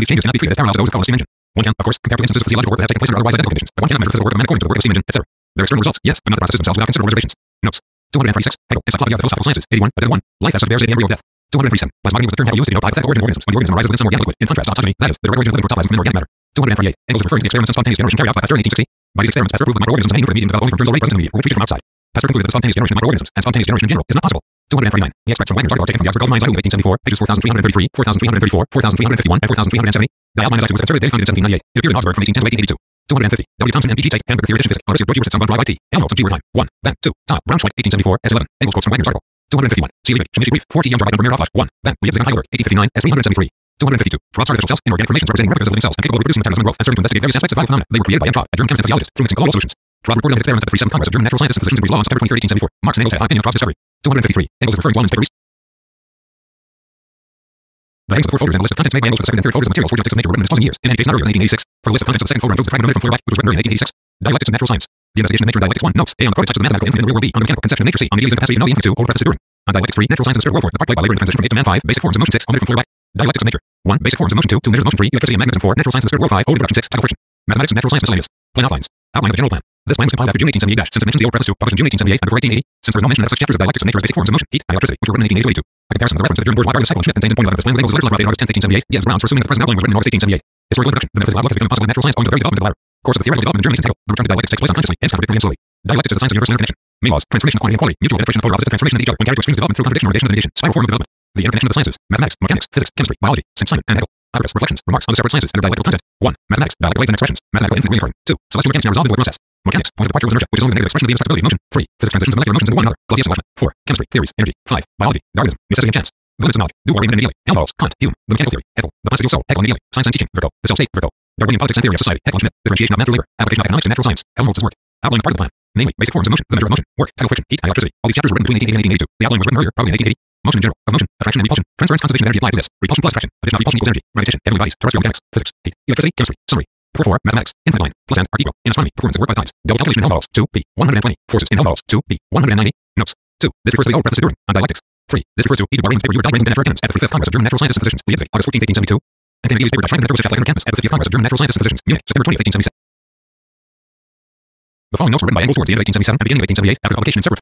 these changes cannot be treated as parallel to those of a steam engine. One can, of course, compare two instances of physiological work that have taken place under otherwise identical conditions, but one cannot measure physical work of men according to the work of the steam engine, etc. Their external results, yes, but not the processes themselves without considerable reservations. Notes. 236. Hegel, Encyclopedia of the Philosophical Sciences, 81, Addendum 1. Life as such bears the embryo of death. 237. Plasmogony was the term Hegel used to denote hypothetical origin of organisms when the organism arises within some organic liquid. In contrast to autotomy, that is, the direct origin of living protoplasm within organic matter. 238. Engels is referring to the experiments of spontaneous generation carried out by Pasteur in 1860. By these experiments, Pasteur proved that microorganisms may nutrient medium develop only from germs already present in the media, or retreated from outside. Pasteur concluded that the spontaneous generation of microorganisms and spontaneous generation in general is not possible. 239. He extracts from Wagner's article taken from the Oxford Gold Mines Volume 1874, pages 4333, 4334, 4351, and 4370. The outline as was observed day founded in 1798. It appeared in Augsburg from 1810 to 1882. 250. W. Thomson and P. G. Tate, Hamburger Theoretischen Physik, University of Georgia Sitz on Dry by T. Helmholtz, G. Word time. 1. Bang. 2. Top. Braunschweig, 1874, S11. Engels quotes from Wagner's article. 251. C. Liebig, Chemische Brief, 40 Young Dry Vermeer Auflash. 1. Bang. Leibniz and Heidelberg, 1859, S373. 252. Schwab's artificial cells and organic formations representing replicas of living cells and capable of reproducing metabolism and growth and serving to investigate various aspects of vital phenomena. They were created by M. Schwab, a German chemist and physiologist, through mixing colloidal solutions. Schwab reported on his experiments at the 47th Congress of German Natural Scientists and Physicians' Law on September 23, 1874. Marx and Engels had a high opinion of Schwab's discovery. 253. Engels is referring to Allen's paper. The headings of the four folders and the list of contents made by Engels for the second and third folders of materials for dialectics of nature were written in 2000 years, in any case not earlier than 1886. For the list of contents of the second folder includes the fragment of from Feuerbach, which was written early in 1886. Dialectics of natural science. The investigation of nature in dialectics 1 notes A on the prototypes of the mathematical infinite in the real world. B on the mechanical conception of nature. C on the Hegelian capacity of knowing infinite 2 hold preface to During. On dialectics 3 natural science and the spirit world 4 the part played by labor in the transition from ape to man 5 basic forms of motion 6 omitted from Feuerbach. Dialectics of nature 1 basic forms of motion 2 2 measures of motion 3 electricity and magnetism 4 natural science and the spirit world 5 hold production 6 type of friction. Mathematics and natural science miscellaneous. Plan outlines. Outline of the general plan. This plan was compiled after June 1878 since it mentions the old preface to published in June 1878 and before 1880 since there is no mention of such chapters of dialectics of nature as basic forms of motion heat and electricity which were written in 1880 to 82. A comparison of the reference to the German bourgeois artist cycle and Schmidt contained in point 11 of this plan with Engels' letter telegraphed in August 10, 1878 gives grounds for assuming that the present outline was written in August 1878. Historical introduction. The metaphysical outlook has become impossible in natural science owing to the very development of the latter. Course of the theoretical development in Germany since Hegel. The return to dialectics takes place unconsciously, hence contradictorily and slowly. Dialectics is the science of universal interconnection. Main laws, transformation of quantity and quality, mutual penetration of polar opposites and transformation into each other when carried to extremes of development through contradiction or negation of the negation, spiral form of development. The interconnection of the sciences, mathematics, mechanics, physics, chemistry, biology, St. Simon and Hegel. Hybrids, reflections, remarks on the separate sciences and their dialectical content. 1. Mathematics, dialectical weights and expressions, mathematical infinite wheel inquiry. 2. Celestial mechanics now resolved into a process. Mechanics, point of departure was inertia, which is only the negative expression of the indestructibility of motion. 3. Physics, transitions of molecular motions into one another. Clausius and Watchman. 4. Chemistry, theories, energy. 5. Biology, Darwinism, necessity and chance. The limits of knowledge. Do or Riemann and Neely. Helmholtz, Kant, Hume. The mechanical theory. Hegel. The constitutional soul. Hegel and Neely. Science and teaching. Virgo. The cell state. Virgo. Darwinian politics and theory of society. Hegel and Schmidt. Differentiation of natural labor. Application of economics to natural science. Helmholtz's work. Outline of part of the plan. Namely, basic forms of motion, the measure of motion, work, tidal friction, heat, and electricity. All these chapters were written between 1880 and 1882. The outline was written earlier, probably in 1880. Motion in general, of motion, attraction and repulsion, transference, conservation of energy applied to this. Repulsion plus attraction, addition of repulsion equals energy, gravitation, heavenly bodies, terrestrial mechanics, physics, heat, electricity, chemistry, summary. Before 4, mathematics, infinite line, plus and are equal. In astronomy, performance of work by times. Double calculation in Helmholtz, 2, p. 120. Forces in Helmholtz, 2, p. 190. Notes. 2. This refers to the old preface to During, on dialectics. 3. This refers to E. Rieman's paper, Your Diagrams and Natural Canons, at the 55th Congress of German Natural Scientists and Physicians, Leipzig, August 14, 1872. And Hegeli's paper, Dialectics of Nature Campus, at the 50th Congress of German Natural Scientists and Physicians, Munich, September 20, 1877. The following notes were written by Engels towards the end of 1877 and beginning of 1878 after publication in separate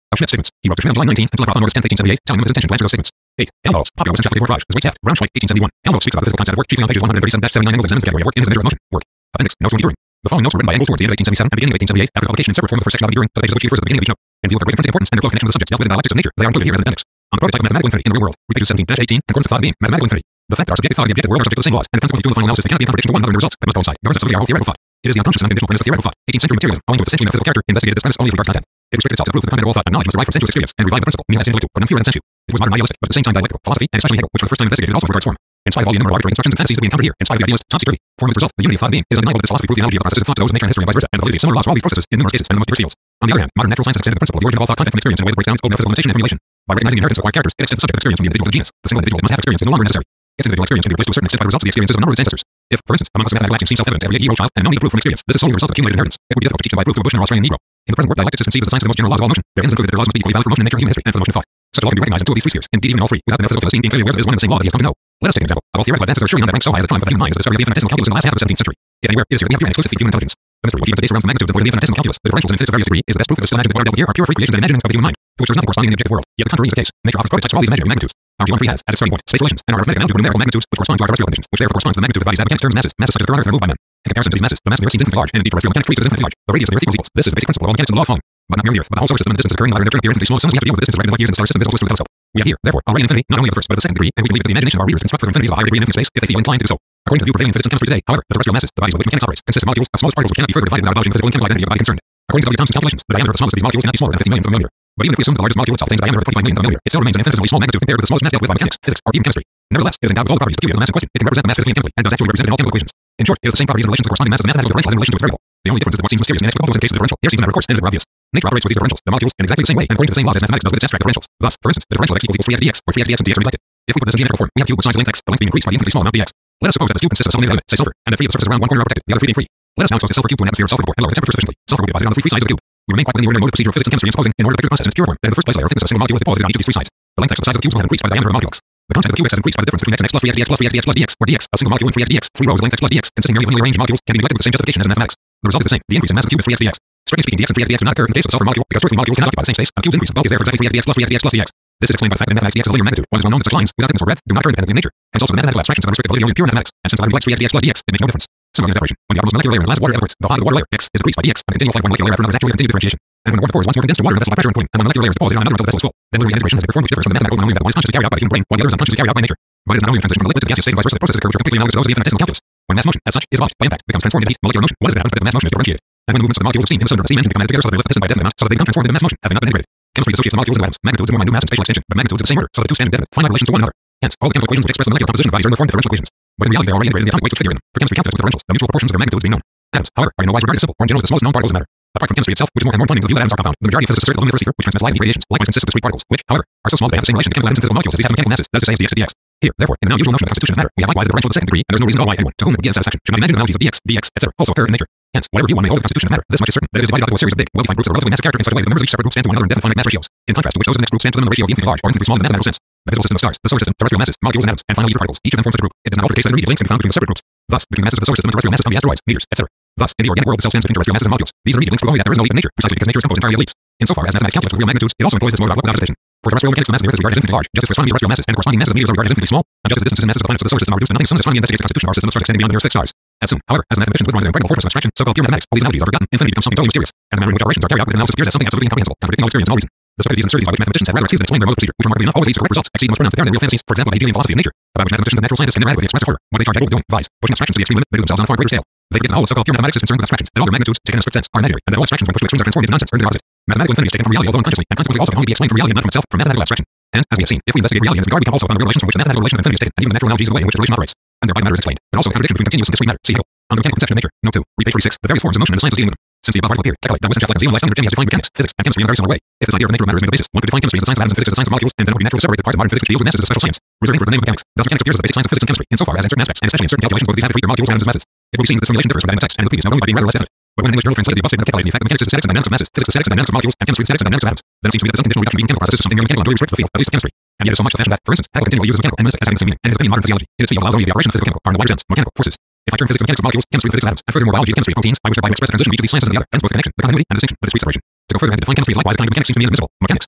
of Schmidt's statements. He wrote to Schmidt on July 19th and telegraphed on August 10th, 1878, telling him of his intention to answer those statements. 8. Helmholtz, popular with centrality Forage, Zweig theft, Braunschweig, 1871. Helmholtz speaks about the physical concept of work chiefly on pages 137-79. Engels examines the category of work in his measure of motion, work. Appendix, notes from During. The following notes were written by Engels towards the end of 1877 and beginning of 1878 after publication in separate form of the first section of During, the pages of which he refers at the beginning of each note. In view of their great difference in importance and their close connection with the subjects dealt with in dialectics of nature, they are included here as an appendix. On the prototype of mathematical infinity in the real world, read pages 17-18, concordance of thought being mathematical infinity. The fact that our subjective thought and the objective world are subject to the same laws, and consequently to the final analysis they cannot be in contradiction to one another in the results, but must coincide. Governance absolutely our whole theoretical thought. It is the unconscious and unconditional premise of theoretical thought. 18th century materialism, owing to its essentially metaphysical character, investigated this premise only as regards content. It restricted itself to the proof that the content of all thought and knowledge must derive from sensuous experience, and revived the principle, nihil intellectu, from none fewer than sensu. It was modern idealistic, but at the same time dialectical. Philosophy, and especially Hegel, which for the first time investigated also regards form. In spite of all the innumerable arbitrary instructions and fantasies that we encounter here, in spite of the idealist topsy-turvy form with result, the unity of thought being, it is undeniable that this philosophy proved the analogy of the processes of thought to those in nature and history and vice versa, and the validity of similar laws for all these processes in numerous cases and in the most diverse fields. On the other hand, modern natural science has extended the principle of the origin of all thought content from experience in a way that breaks down its own metaphysical limitation and formulation. By recognizing the inheritance of acquired characters, it extends the subject of experience from the individual to the genus. The single individual that must have experience is no longer necessary. Its individual experience can be replaced to a certain extent by the results of the experiences of a number of its ancestors. If, for instance, among us mathematical axioms seem self-evident to every 8-year-old child and no need of proof from experience, this is solely the result of accumulated inheritance. It would be difficult to teach them by proof to a Bush or Australian Negro. In the present work, dialectics is conceived as the science of the most general laws of all motion. Their ends include that their laws must be equally valid for motion in nature and human history and for the motion of thought. Such a law can be recognized in two of these three spheres, indeed even in all three, without the metaphysical philistine being clearly aware that it is one and the same law that he has come to know. Let us take an example. Although theoretical advances are surely on that rank so high as the triumph of the human mind is the discovery of the infinitesimal calculus in the last half of the 17th century. Yet anywhere, it is here we have pure and exclusive feat of human intelligence. The mystery which even today surrounds the magnitudes of more than the infinitesimal calculus, the differentials in physics of various degree, is the best proof that the still imagined and here are pure free creations and imaginings of the human mind, to which there is nothing corresponding in the objective world. Yet the contrary is the case. Nature offers prototypes of all these imaginary magnitudes. Our geometry has, as its starting point, space relations, and our arithmetic amounts to numerical magnitudes which correspond to our terrestrial conditions, which therefore corresponds to the magnitude of bodies that mechanics terms masses, masses such as the earth are moved by men. In comparison to these masses, the mass of the earth seems infinitely large, and indeed terrestrial mechanics treats it as infinitely large. The radius of the earth equals. This is the basic principle of all mechanics and the law of falling. But not merely the earth, but the whole solar system and the distances occurring in modern interference infinitely small sums we have to deal with the distances right in light years in the solar system visible through the telescope. We have here, therefore, already infinity, not only of the first, but of the second degree, and we believe that the imagination of our readers can construct further infinities of a higher degree in infinite space if they feel inclined to do so. According to the view prevailing in physics and chemistry today, however, the terrestrial masses, the bodies with which mechanics operates, consist of molecules of smallest particles which cannot be further divided without abolishing the physical and chemical identity of the body concerned. According to W. Thomson's calculations, the diameter of the smallest of these molecules cannot be smaller than 50 millionths of a millimeter. But even if we assume that the largest molecule itself contains a diameter of 25 millionths of a millimeter, it still remains an infinitesimally small magnitude compared with the smallest mass dealt with by mechanics, physics, or even chemistry. Nevertheless, it is endowed with all the properties peculiar to the mass in question. It can represent the mass physically and chemically, and does actually represent it in all chemical equations. In short, it has the same properties in relation to the corresponding mass of the mathematical differential as in relation to its variable. The only difference is that what seems mysterious and inexplicable in the case of the differential here seems a matter of course and is obvious. Nature operates with these differentials, the molecules, in exactly the same way and according to the same laws as mathematics does with its abstract differentials. Thus, for instance, the differential of x equals 3x dx, where 3x dx and dx are neglected. If we put this in geometrical form, we have cube with sides length x, the length being increased by the infinitely small amount dx. Let us suppose that the cube consists of some element, say sulfur, and that 3 of the surfaces around one corner are protected, the other 3 being free. Let us now expose the sulfur cube to an atmosphere of sulfur vapor and lower the temperature sufficiently. Sulfur will be deposited on the 3 free sides of the cube. We remain quite within the ordinary mode of procedure of physics and chemistry in supposing, in order to effect the process in its pure form, that in the first place a layer of thickness of a single molecule is deposited on each of these 3 sides. The length x of the sides of the cubes will have increased by the diameter of molecules. The content of the cube x has increased by the difference between x and x plus 3x dx plus 3x dx plus dx, where dx, a single molecule in 3x dx, 3 rows of length x plus dx, consisting merely of linearly arranged molecules, can be neglected with the same justification as in mathematics. The result is the same. The increase in mass of the cube is 3x dx. Strictly speaking, dx and 3x dx do not occur in the case of the sulfur molecule because 2 or 3 molecules cannot occupy the same space. A cube's increase of bulk is therefore exactly 3x dx plus 3x dx plus dx. This is explained by the fact that in mathematics dx is a linear magnitude. One is well known that such lines, without thickness or breadth, do not occur independently in nature. Hence also the mathematical abstractions of unrestricted validity only in pure mathematics. And since the value neglects 3x dx plus dx, it makes no difference. Similarly in evaporation, when the outermost molecular layer in a glass of water evaporates, the height of the water layer, x, is decreased by dx, and a continual flight of one molecular layer after another is actually a continued differentiation. And when the water pours once more condensed to water in a vessel by pressure and cooling, and one molecular layer is deposited on another until the vessel is full, then literally integration has a performed which differs from the mathematical one only that one is consciously carried out by the human brain, while the other is unconsciously carried out by nature. But it is not only a transition from the liquid to the gaseous state and vice versa, the processes occur which are completely analogous to those of the infinitesimal calculus. When mass motion, as such, is abolished by impact, becomes transformed into heat, molecular motion. What is it that happens but the mass motion is differentiated? And when movements of the molecules of steam in the cylinder of the steam engine become added together so that they lift the piston by a definite amount, so that they become transformed into mass motion, having not been integrated. Chemistry associates the molecules with atoms, magnitudes of more minute mass and spatial extension, but magnitudes of the same order, so that the two stand in definite, finite relations to one another. Hence, all the chemical equations which express the molecular composition of bodies are in the form of differential equations. But in reality, they are already integrated in the atomic weights which figure in them. For chemistry calculus with differentials, the mutual proportions of their magnitudes being known. Atoms, however, are in no wise regarded as simple, or in general as the smallest known particles of matter. Apart from chemistry itself, which is more and more inclining to the view that atoms are compound, the majority of physicists assert that the luminosity sphere, which transmits light and radiations, likewise consists of discrete particles, which, however, are so small that they have the same relation to chemical atoms and physical molecules as these have in chemical masses, that is to say as dx to dx. Here, therefore, in the now usual notion of the constitution of matter, we have likewise the differential of the second degree, and there is no reason at all why anyone, to whom it would give satisfaction, should not imagine analogies of dx, dx, etc. also occur in nature. Hence, whatever view one may hold of the constitution of matter, this much is certain, that it is divided up into a series of big, well-defined groups of relatively massive character in such a way that the members of each separate group stand to one another in definite finite mass ratios, in contrast to which those of the next group stand to them in the ratio of infinitely large or infinitely small in the mathematical sense. The visible system of stars, the solar system, terrestrial masses, molecules and atoms, and finally ether particles, each of them forms such a group. It does not alter the case that intermediate links can be found between the separate groups. Thus, between the masses of the solar system and terrestrial masses come the asteroids, meteors, etc. Thus, in the organic world itself stands between terrestrial masses and molecules. These intermediate links prove only that there is no leap in nature, precisely because nature is composed entirely of leaps. Insofar as mathematics calculates with real magnitudes, it also employs this mode of outlook without hesitation. For terrestrial mechanics, the mass of the Earth is regarded as infinitely large, just as for astronomy terrestrial masses and the corresponding masses of meteors are regarded as infinitely small, and just as the distances and masses of the planets of the solar system are reduced to nothing, so much astronomy investigates the constitution of our system of stars extending beyond the Earth's fixed stars. As soon, however, as the mathematicians withdrawn to their impregnable fortress of abstraction, so-called pure mathematics, all these analogies are forgotten, infinity becomes something totally mysterious, and the manner in which operations are carried out with analysis appears as something absolutely incomprehensible, contradicting all experience and all reason. The stupidity and absurdities by which mathematicians have rather exceeded and explained their mode of procedure, which remarkably enough always leads to correct results, exceed the most pronounced apparent and real fantasies, for example the Hegelian philosophy of nature, about which mathematicians and natural scientists can inadequately express a quarter, what they charge Hegel with doing, vice, pushing abstractions to the extreme limit, they do themselves on a far greater scale. They forget that the whole of so-called pure mathematics is concerned with abstractions, and all their magnitudes, taken in a strict sense, are imaginary, and that all abstractions when pushed to extremes are transformed into nonsense or into the opposite. Mathematical infinity is taken from reality although unconsciously, and consequently also can only be explained from reality and not from itself, from mathematical abstraction. And, as we have seen, if we investigate reality in this regard, we come also upon the real relations from which the mathematical relation of infinity is taken, and even the natural analogies of the way in which the relation operates. And thereby the matter is explained, but also the contradiction between continuous and discrete matter. See Hegel. On the mechanical conception of nature, note 2, read page 46, the various forms of motion and the science of dealing with them. Since the above article appeared, calculate that Western Catholic and Zeno Leibniz has defined mechanics, physics, and chemistry in a very similar way. If this idea of the nature of matter is made the basis, one could define chemistry as the science of atoms and physics as the science of molecules, and then it would be natural to separate the part of modern physics which deals with masses as a special science, reserving for the name of mechanics. Thus mechanics appears as the basic science of physics and chemistry, insofar as in certain aspects, and especially in certain calculations both of these have to treat their molecules and atoms as masses. It will be seen that this formulation differs from that in the text and in the previous note only by being rather less definite. But when an English journal translated the above statement of calculating the effect of mechanics is the statics and dynamics of masses, physics the statics and dynamics of molecules, and chemistry the statics and dynamics of atoms, then it seems to me that this unconditional reduction being chemical processes to something merely mechanical unduly restricts the field, at least of chemistry. And yet it is so much the fashion that, for instance, Hegel continually uses mechanical and mystic as having the same meaning, and in his opinion modern physiology, in its field allows only the operation of physical chemical, or in the wider sense, mechanical forces. If I turn physics and mechanics of molecules, chemistry the physics of atoms, and furthermore biology the chemistry of proteins, I wish thereby to express the transition of each of these sciences into the other, hence both the connection, the continuity, and the distinction, the discrete separation. To go further and to define chemistry is likewise a kind of mechanics seems to me inadmissible. Mechanics,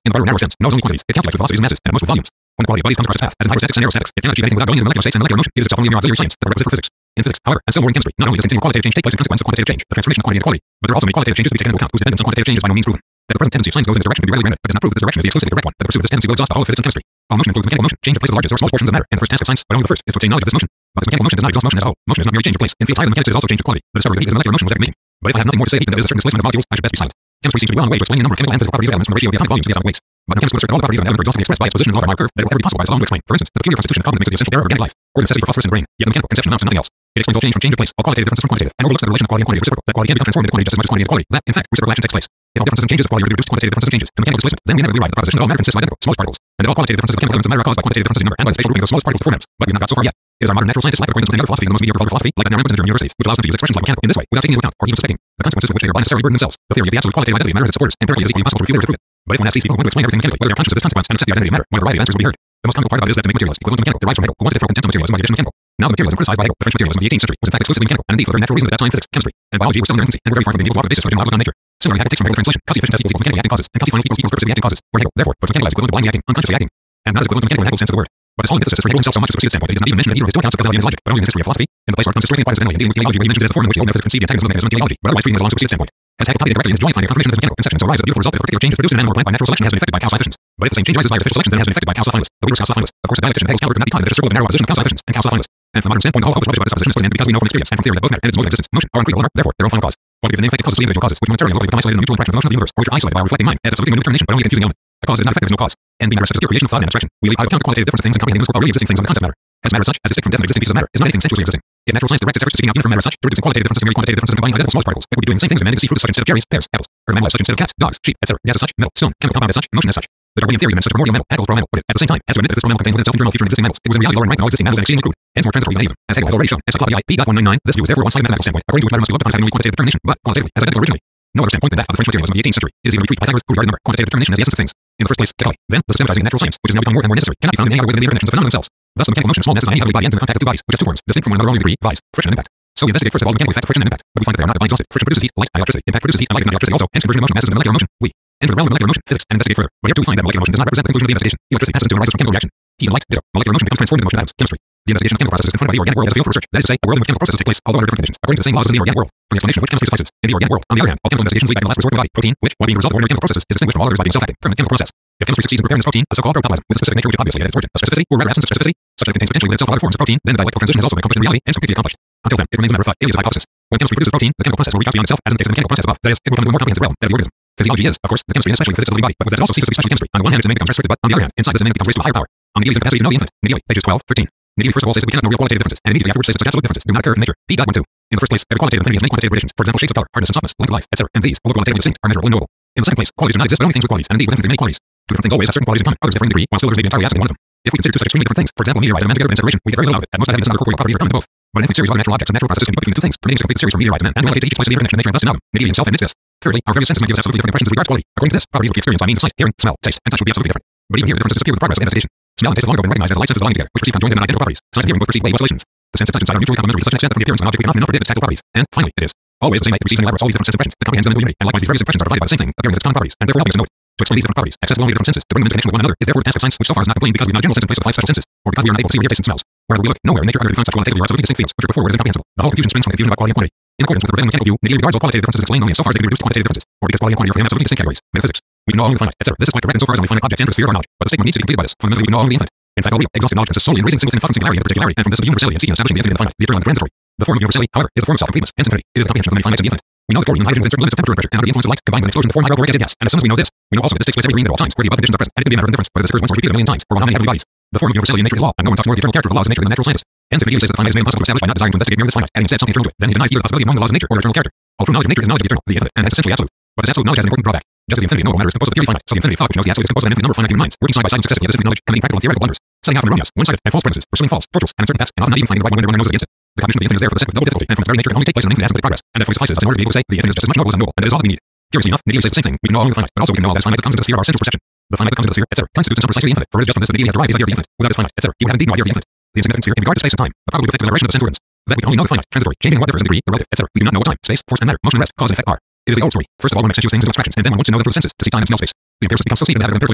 in the broader narrower sense, knows only quantities. It calculates with velocities and masses, and at most with volumes. When the quality of bodies comes across its path, as in hydrostatics and aerostatics, it cannot achieve anything without going into molecular states and molecular motion. It is itself only a mere auxiliary science, the prerequisite for physics. In physics, however, and still more in chemistry, not only does continual qualitative change take place in consequence of quantitative change, the transformation of quantity into quality, but there are also many qualitative changes to be taken into account, whose dependence on quantitative change is by no means proven. That the present tendency of science goes in this direction can be readily granted, but does not prove that this direction is the exclusively correct one, that the pursuit of this tendency will exhaust the whole of physics and chemistry. All motion includes mechanical motion, change of place of the largest or smallest portions of matter, and the first task of science, but only the first, is to obtain knowledge of this motion. But this mechanical motion does not exhaust motion as a whole. Motion is not merely change of place. In fields higher than mechanics, it is also change of quality. The discovery of heat is a molecular motion was making. But if I have nothing more to say even that there is a certain displacement of molecules, I should best be silent. Chemistry seems to be well on the way to explain the number of chemical and physical properties of elements from the ratio of the atomic volumes to the atomic weights. But no chemist would assert that all the properties of an element are exhaustively expressed by its position in the curve, that it will ever be possible by us alone to explain. For instance, the peculiar constitution of carbon that makes it the essential air of organic life, or the necessity for phosphorus in the brain, yet the mechanical conception amounts to nothing else. It explains all change from change of place, all qualitative differences from quantitative, and overlooks that the relation of quality and quantity is reciprocal, that quality can become transformed into quantity just as much as quantity into quality, that, in fact, reciprocal action takes place. If all differences in changes of quality are reduced to quantitative differences in changes, to mechanical displacement, then we inevitably arrive at the proposition that all matter consists of identical, smallest particles, and that all qualitative differences of chemical elements of matter are caused by quantitative differences in number and by the spatial grouping of the smallest particles to form atoms. But we have not got so far yet. It is our modern natural scientists' lack of acquaintance with any other philosophy than the most mediocre vulgar philosophy, like that now rampant in German universities, which allows them to use expressions like mechanical in this way, without taking into account, or even suspecting, the consequences with which they are by necessarily burden themselves. The theory of the absolute qualitative identity of matter has its supporters, empirically it is equally impossible to refute or to prove it. But if one asks these people who want to explain everything mechanically, whether they are conscious of this consequence and accept the identity of matter, one of a variety of answers will be heard. The most comical part about it is that to make materialism equivalent to mechanical derived from Hegel, who wanted to throw contempt on materialism by the addition of mechanical. Now the materialism criticized by Hegel, the French materialism of the 18th century, was in fact exclusively mechanical, and indeed for a very natural reason at that time physics, chemistry, and biology were still in their infancy, and were very far from being able to offer the basis for a general outlook on nature. Similarly, Hegel takes from Hegel translation, cause efficient equals mechanically acting causes, and cause final equals purposely acting causes, where Hegel, therefore, puts mechanical as equivalent to blindly acting, unconsciously acting, and not as equivalent to mechanical in Hegel's sense of the word. But his whole antithesis for Hegel himself so much as to proceed standpoint that he does not even mention it either in his two accounts of causality and his logic, but only in his history of philosophy, in the place where it comes to striking quite as in dealing with theology, where he mentions it as a form in which the old metaphysics conceived the antagonism of mechanism and teleology, but otherwise treating it as along to proceed standpoint. As Hegel copied directly in his joy finding a confirmation of his mechanical conception, so arrives at the beautiful result that a particular change is produced in an animal or plant by natural selection has been effected by causa efficiens. But if the same change arises by artificial selection, then it has been effected by causa finibus, the Weber's causa finibus. Of course, the dialectician of Hegel's caliber could not be kind that it is circled in the narrow opposition of causa efficiens and causa finibus. And from a modern standpoint, the whole hope is by this opposition is fully because we know from experience and from theory that both matter and its mode of existence, motion, are uncritical and are therefore their own final cause. While we give the name effective causes to the individual causes, which momentarily and locally become isolated in the mutual impression of the motion of the universe, or which are isolated by our reflecting mind, adds absolutely no new determination, but only a confusing element. A cause is not effective as no cause. And being matter such as pure creation of thought and abstraction, we leave out of account the qualitative difference of things and comprehending those already existing things on the concept matter. As matter such, as distinct from definite existing pieces of matter, is not anything sensuously existing. Yet natural science directs its efforts to speaking out even from matter such, to reducing qualitative differences to merely quantitative differences and combining identical smallest particles. It would be doing the same things demanding to see fruit as such instead of cherries, pears, apples, or mammal as such instead of cats, dogs, sheep, etc. Gas as such, metal, stone, chemical compound as such, motion as such. The Darwinian theory meant such a primordial mammal, Haeckel's mammal, put it. At the same time, as to admit that this mammal contained within itself internal future existing mammals, it was in reality lower in rank than all existing mammals and exceedingly crude, hence more transitory than even, as Haeckel has already shown. As Cyclopii p.199, this view is therefore one-sided mathematical standpoint, according to which matter must be looked upon as having only quantitative determination, but qualitatively, as identical originally. No other standpoint than that of the French materialism of the 18th century. It is even a retreat by Pythagoras, who regarded number, quantitative determination, as the essence of things. In the first place, Caeculi. Then, the systematizing natural science, which is now becoming more and more necessary, cannot be found in any other way than the interconnections of phenomena themselves. Thus, the mechanical motion of small masses on any heavily body ends in the contact of two bodies, which has two forms, distinct from one another only in degree, viz., friction and impact. So we investigate first of all the mechanical effect of friction and impact, but we find that they are not abundantly exhausted. Friction produces heat, light, electricity. Impact produces heat, and light, and electricity also. Hence, conversion of motion masses into molecular motion. We enter the realm of molecular motion, physics, and investigate further. But here too we find that molecular motion does not represent the conclusion of the investigation. Electricity passes into and arises from chemical reaction. Heat and light, ditto. Molecular motion becomes transformed into motion of atoms, chemistry. The investigation of chemical processes is confronted by the organic world as a field for research. That is to say, a world in which chemical processes take place, although under different conditions, according to the same laws as in the organic world. For the explanation of which chemistry suffices. In the organic world, on the other hand, all chemical investigations lead back to the last resort of the body, protein, which, while being the result of ordinary chemical processes, is distinguished from all others by being self-acting, permanent chemical process. If chemistry succeeds in preparing this protein, a so-called protoplasm, with a specific nature which is obviously at its origin, a specificity, or rather absence of specificity, such that it contains potentially within itself other forms of protein, then the dialectical transition has also been accomplished in reality, and completely accomplished. Until then, it remains a matter of thought, alias a hypothesis. When chemistry produces protein, the chemical process will reach out beyond itself as in the case of the mechanical process above. That is, it will come to a more comprehensive realm, that of the organism. Physiology is, of course, the chemistry and especially the physics of the living body, but with that it also ceases to be special chemistry. On the one hand, its domain becomes restricted, but on the other hand, inside this domain it becomes raised to a higher power. On the capacity to know the infinite. Medially, pages 12, 13. Medially, first of all, says that we cannot know real qualitative differences, and immediately afterwards says that such absolute differences do not occur in nature. p.12. In the first place, every qualitative infinity has many quantitative relations. For example, shades of color, hardness and softness, length of life, etc. And these, although qualitatively distinct, are measurable and knowable. In the second place, qualities do not exist but only things with qualities, and indeed with infinitely many qualities. Two different things always have certain qualities in common, others differ in degree, while still others may be entirely absent in one of them. If we consider two such extremely different things, for example, meteorite and man together in separation, we get very little out of it. At most, that having some other corporeal properties are common to both. But an infinite series of other natural objects and natural processes can be put between the two things, permitting to complete the series from meteorite to man, and allocate to each twice the interconnection of nature and thus to know them. Medially himself admits this. Thirdly, our various senses may give us absolutely different impressions as regards quality. According to this, properties which we experience by means of sight, hearing, smell, taste, and touch will be absolutely different. But even here, the differences disappear with the progress of investigation. Smell and taste have long ago been recognized as the light senses belonging together, which receive conjoined and identical properties. Sight and hearing both perceive wave oscillations. The sense of touch and sight are mutually complementary to such an extent that from the appearance of an object we cannot enough predict its tactile properties. And finally, it is always the same way. It receives and elaborates all these different sense impressions that comprehends them in unity. And likewise, these various impressions are provided by the same thing, appearing as its common properties, and therefore helping us to know it. To explain these different properties, accessible only to different senses, to bring them into connection with one another, is therefore the task of science, which so far is not complained because we have not general sense in place of the five special senses, or because we are not able to see or hear, taste, and smells. Wherever we look, nowhere in nature under defines such qualitatively or absolutely distinct fields, which are before what is incomprehensible. The whole confusion springs from the confusion about quality and quantity. In accordance with the prevailing mechanical view, medially regards all qualitative differences as explained only insofar as they can be reduced to quantitative differences, or because quality and quantity are for him absolutely distinct categories. Metaphysics. We can know only the finite, etc. This is quite correct insofar as only finite objects enter the sphere of our knowledge, but the statement needs to be completed by this. Fundamentally, we can know only the infinite. In fact, all real, exhaustive knowledge consists solely in raising single thing thought from singularity into particularity, and from this of universality and seeking establishing the infinite and the finite, the eternal and the transitory. The form of universality, however, is a form of self-completeness, hence infinity. It is the comprehension of the many finites and the infinite. We know that thorium and hydrogen within certain limits of temperature and pressure, and under the influence of light, combined with an explosion to form hydrochloric acid gas. And as soon as we know this, we know also that this takes place every green at all times, where the above conditions are present, and it can be a matter of indifference whether this occurs once or repeated a million times, or on how many heavenly bodies. The form of universality in nature is law, and no one talks more of the eternal character of the laws of nature than the natural scientist. Hence, if he says that the finite is made impossible to establish by not desiring to investigate merely this finite, adding instead something eternal to it, then he denies either the possibility among the laws of nature or their eternal character. All true knowledge of nature is knowledge of the eternal, the infinite, and hence essentially absolute. But this absolute knowledge has an important drawback. Just as the infinity of knowable matter is composed of purely finite, so the infinity of thought which knows the absolute is composed of an infinite number of finite human minds, working side by side in successive yet distinct knowledge, committing practical and theoretical blunders, setting out from erroneous, one-sided, and false premises, pursuing false, tortuous, and uncertain paths, and often not even finding the right one when everyone knows against it. The cognition of the infinite is there for the sake of double difficulty, and from its very nature can only take place in an infinite aspect of progress, and therefore it suffices us in order to be able to say the infinite is just as much knowable as unknowable, and that is all that we need. Curiously enough, medium says the same thing. We can know only the finite, but also we can know all that is finite that comes into the sphere of our sensual perception. The finite that comes into the sphere, etc., constitutes in some precisely the infinite, for it is just from this that medium has derived his idea of the infinite. Without this finite, etc., he would have indeed no idea of the infinite. The insignificant sphere in regard to space and time, the probably defective elaboration of the sense organs, that we can only know the finite, transitory, changing in what differs in degree, the relative, etc. We do not know what time, space, force, and matter, motion and rest, cause and effect are. It is the old story. First of all, one makes sensuous things into abstractions, and then one wants to know them through the senses, to see time and smell space. The empiricist becomes so seated in the habit of empirical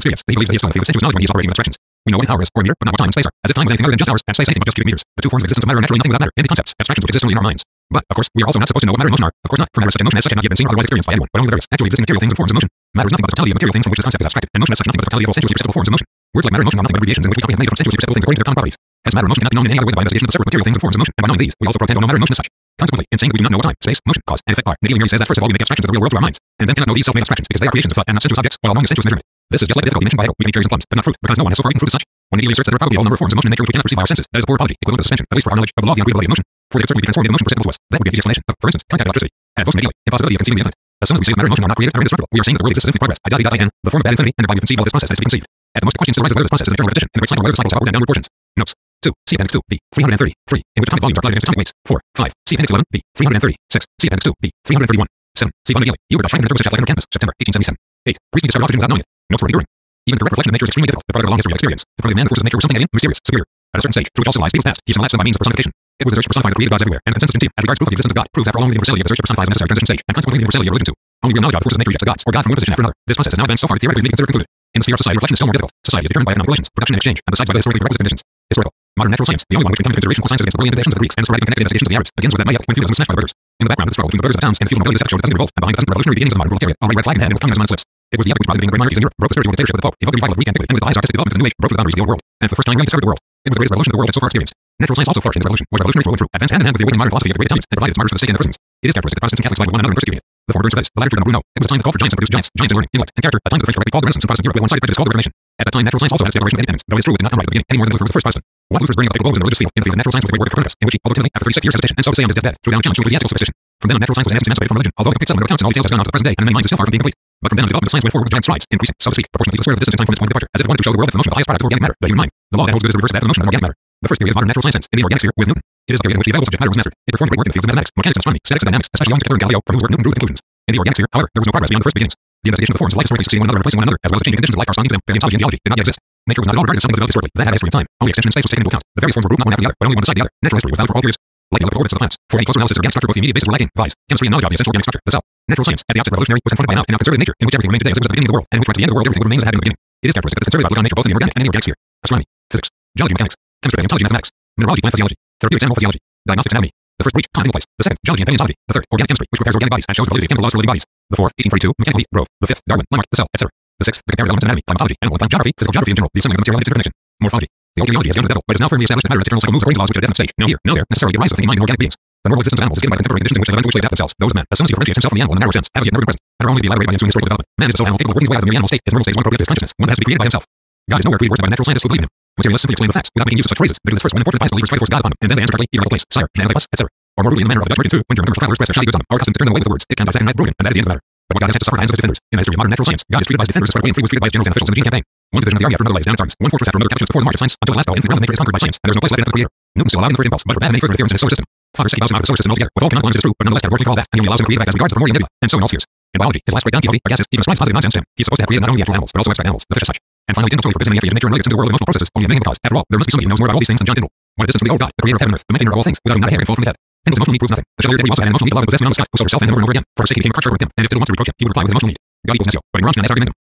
experience that he believes that he is flowing with sensuous knowledge when he is operating in abstractions. We know what an hour is, or a meter, but not what time and space are, as if time was anything other than just hours, and space anything but just cubic meters. The two forms of existence of matter are naturally nothing without matter, and the concepts, abstractions which exist only in our minds. But, of course, we are also not supposed to know what matter and motion are. Of course not, for matter is such a motion as such had not yet been seen or otherwise experienced by anyone, but only the various actually existing material things and forms of motion. Matter is nothing but the totality of material things from which this concept is abstracted, and motion as such nothing but the totality of all sensuously perceptible forms of motion. Words like matter and motion are nothing but abbreviations in which we comprehend many different sensuously perceptible things according to their common properties. As matter and motion cannot be known in any other way than by investigation of the separate material things and forms of motion, and by knowing these, we also pretend to know matter and motion as such. Consequently, in saying that we do not know what time, space, motion, cause, and effect are, medially merely says that first of all we make abstractions of the real world through our minds, and then cannot know these self-made abstractions because they are creations of thought and not sensuous objects, while allowing the sensuous measurement. This is just like the difficulty mentioned by Hegel. We can eat cherries and plums, but not fruit, because no one has so far eaten fruit as such. One immediately asserts that there are probably all number of forms of motion in nature which we cannot perceive by our senses. That is a poor apology, equivalent to suspension, at least for our knowledge of the law of the unbreakability of motion. For they could certainly be transformed into motion perceptible to us. That would be an easy explanation of, for instance, contact electricity. And both immediately, impossibility of conceiving the infinite. As soon as we say that matter and motion are not created and are indestructible, we are saying that the world exists as infinite progress. I.e., the form of that infinity, and thereby we conceive all this process as to be conceived. At the most, the question still arises whether this process is an eternal repetition, in the great cycle, whether the cycles have upward and downward portions. Notes. 2. See Appendix 2, B. 330. 3. In which atomic volumes are plotted against atomic weights. 4. 5. See Appendix 11, B. 330. 6. See Appendix 2, B. 331. 7. See von Daly. You were Dutch interpret like canvas, September 1877. 8. Priestley discovered oxygen without knowing it. Notes for enduring. Even direct reflection of nature is extremely difficult. The product of a long history of experience. The product of man, the forces of nature were something alien, mysterious, superior. At a certain stage, through which also lies Beagle's past, he assimilates them by means of personification. It was the search to personify the created gods everywhere, and the consensus in team, as regards proof of the existence of God, proves after all only the universality of the search to personify is a necessary transition stage, and consequently the universality of religion too. Only real knowledge of the forces of nature rejects the gods, or God from one position after another. This process has now advanced so far that theoretically may be considered concluded. In the sphere of society, reflection is still more difficult. Society is determined by economic relations, production and exchange, and besides by the historically prerequisite conditions. Historical. Modern natural science, the only one which can come into consideration, science against the brilliant innovations of the Greeks and sporadic and connected investigations of the Arabs, begins with that Maya when feudalism was snatched by the burghers. In the background of the struggle between the burghers of the towns and the feudal nobility, the second showed the revolt, and behind the revolutionary beginnings of the modern proletariat, already red flag in hand and with communism on its lips. It was the epoch which brought the being of great monarchies in Europe, broke the sturdy dictatorship of the Pope, evoked the revival of Greek antiquity, and with the highest artistic development of the New Age, broke the boundaries of the old world, and for the first time really discovered the world. It was the greatest revolution the world had so far experienced. Natural science also flourished in this revolution, was revolutionary for true, advanced hand in hand with the awakening modern philosophy of the great Italians, and provided its martyrs for the sake of their persons. It is characteristic that Protestants and Catholics vied with one another in persecuting it. The former burns for this, the latter turned on Bruno. It was a time that called for giants and produced giants, giants in learning, intellect, and character, a time that the French correctly called the Renaissance in Protestant Europe with one-sided prejudice called the Reformation. At that time, natural science also had its declaration of independence, though it is true it did not come right at the beginning, any more than Luther was the first Protestant. What Luther's burning of the globes in the religious field, in the field of natural science was the great work of Copernicus, in which he, although timidly, after 36 years hesitation, and so to say on his deathbed, threw down a challenge to ecclesiastical superstition. From then on, natural science was in essence emancipated from religion, although the complete settlement of accounts and all details has gone on to the present day, and in many minds is still far from being complete. But from then on, development of science went forward with giant strides, increasing, so to speak, proportionally to the square of the distance in time from its point of departure, as if it wanted to show the world that the motion of the highest product of organic matter, the human mind. The law that holds good is the reverse of that of the motion of organic matter. The first period of modern natural science in the organic sphere with Newton. It is the period in which the available subject matter was mastered. It performed great work in the fields of mathematics, mechanics, and astronomy, statics, and dynamics, especially owing to Kepler and Galileo, from whose work Newton drew the conclusions. In the organic sphere, however, there was no progress beyond the first beginnings. The investigation of the forms of life historically succeeding one another and replacing one another, as well as the changing conditions of life corresponding to them, paleontology and geology, did not yet exist. Nature was not at all regarded as something that developed historically, that had a history of time. Only extension in space was taken into account. The various forms were grouped not one after the other, but only one beside the other. Natural history was valid for all periods. Like the elliptical orbits of the planets. For any closer analysis of organic structure, both the immediate bases were lacking. Viz. Chemistry and knowledge of the essential organic structure, the cell. Natural science, at the outset revolutionary, was confronted by an now conservative nature, in which everything remained today as it was at the beginning of the world, and in which right to the end of the world everything would remain as it had been in the beginning. It is characteristic that this conservative outlook on nature both in the organic and in the organic sphere. Astronomy, physics, geology, mechanics, chemistry, paleontology, mathematics, mineralogy, plant physiology, therapeutics, animal physiology, diagnostics, anatomy. The first reached time and place. The second, geology and paleontology. The third, organic chemistry, which prepares organic bodies and shows the validity of chemical laws for living bodies. The fourth, 1842, mechanical heat, Grove. The fifth, Darwin, Lamarck, the cell, etc. The sixth, the comparative elements of anatomy, climatology, animal and plant geography, physical geography in general, the assembling of material and its interconnection. Morphology. The old geology has begun to develop, but is now firmly established that matter and its internal cycle moves according to laws which are at a definite stage. No here, no there, necessarily give rise to thinking mind in organic beings. The normal existence of animals is given by the contemporary conditions in which they live and to which they adapt themselves. Those of man, as soon as he differentiates himself from the animal in a narrow sense, have as yet never been present, and are only to be elaborated by the ensuing historical development. Man is a sole animal capable of working his way out of the mere animal state. His normal stage one appropriate to his consciousness, one that has to be created by himself. God is nowhere created by natural scientists who believe in him. Materialists simply explain the facts without making use of such phrases. They do this first when important bias believers try to force God upon them, and then they answer correctly, irrevocable place, sire, can place, etc. Or more rudely in the manner of the Dutch merchants who, when German commercial travelers press their shoddy goods on them, are accustomed to turn them away with the words, it can dissect and knife broken, and that is the end of the matter. But what God has had to suffer at the hands of his defenders. In the history of modern natural science, God is treated by his defenders as far away and free was treated by his generals and officials in the Gene campaign. One division of the army after another lays down its arms. One fortress after another captures before the march of science, until at last all infinite realm of nature is conquered by science, and there is no place left enough for the creator. Newton still allowed him the first impulse, but forbade any further interference in his solar system. Father said he bows him out of the solar system altogether. With all cannot belongs it is true, but nonetheless categorically for all that, and he only allows him to create a fact as regards the primordial nebula, and so in all spheres. In biology, his last great Don Quixote, or gases, even ascribes positive nonsense to him. He is supposed to have created not only actual animals, but also abstract animals, the fish as such. And finally, Tyndall totally forbids any theory of nature and relates into the world of emotional processes, only admitting because, after all, there must be somebody who knows more about all these things than John Tyndall. What a distance from the old God, the creator of heaven and earth, the maintainer of all things, without whom not a hair can fall from his head. Tyndall's emotional need proves nothing. The chevalier that he also had an emotional need to love and possess beyond the sky, who sold herself and over again. For her sake he became a crusher with him, and if Tyndall wants to reproach him, he would reply with his emotional need. God equals Nesio, but in Gramsci and S argumentum.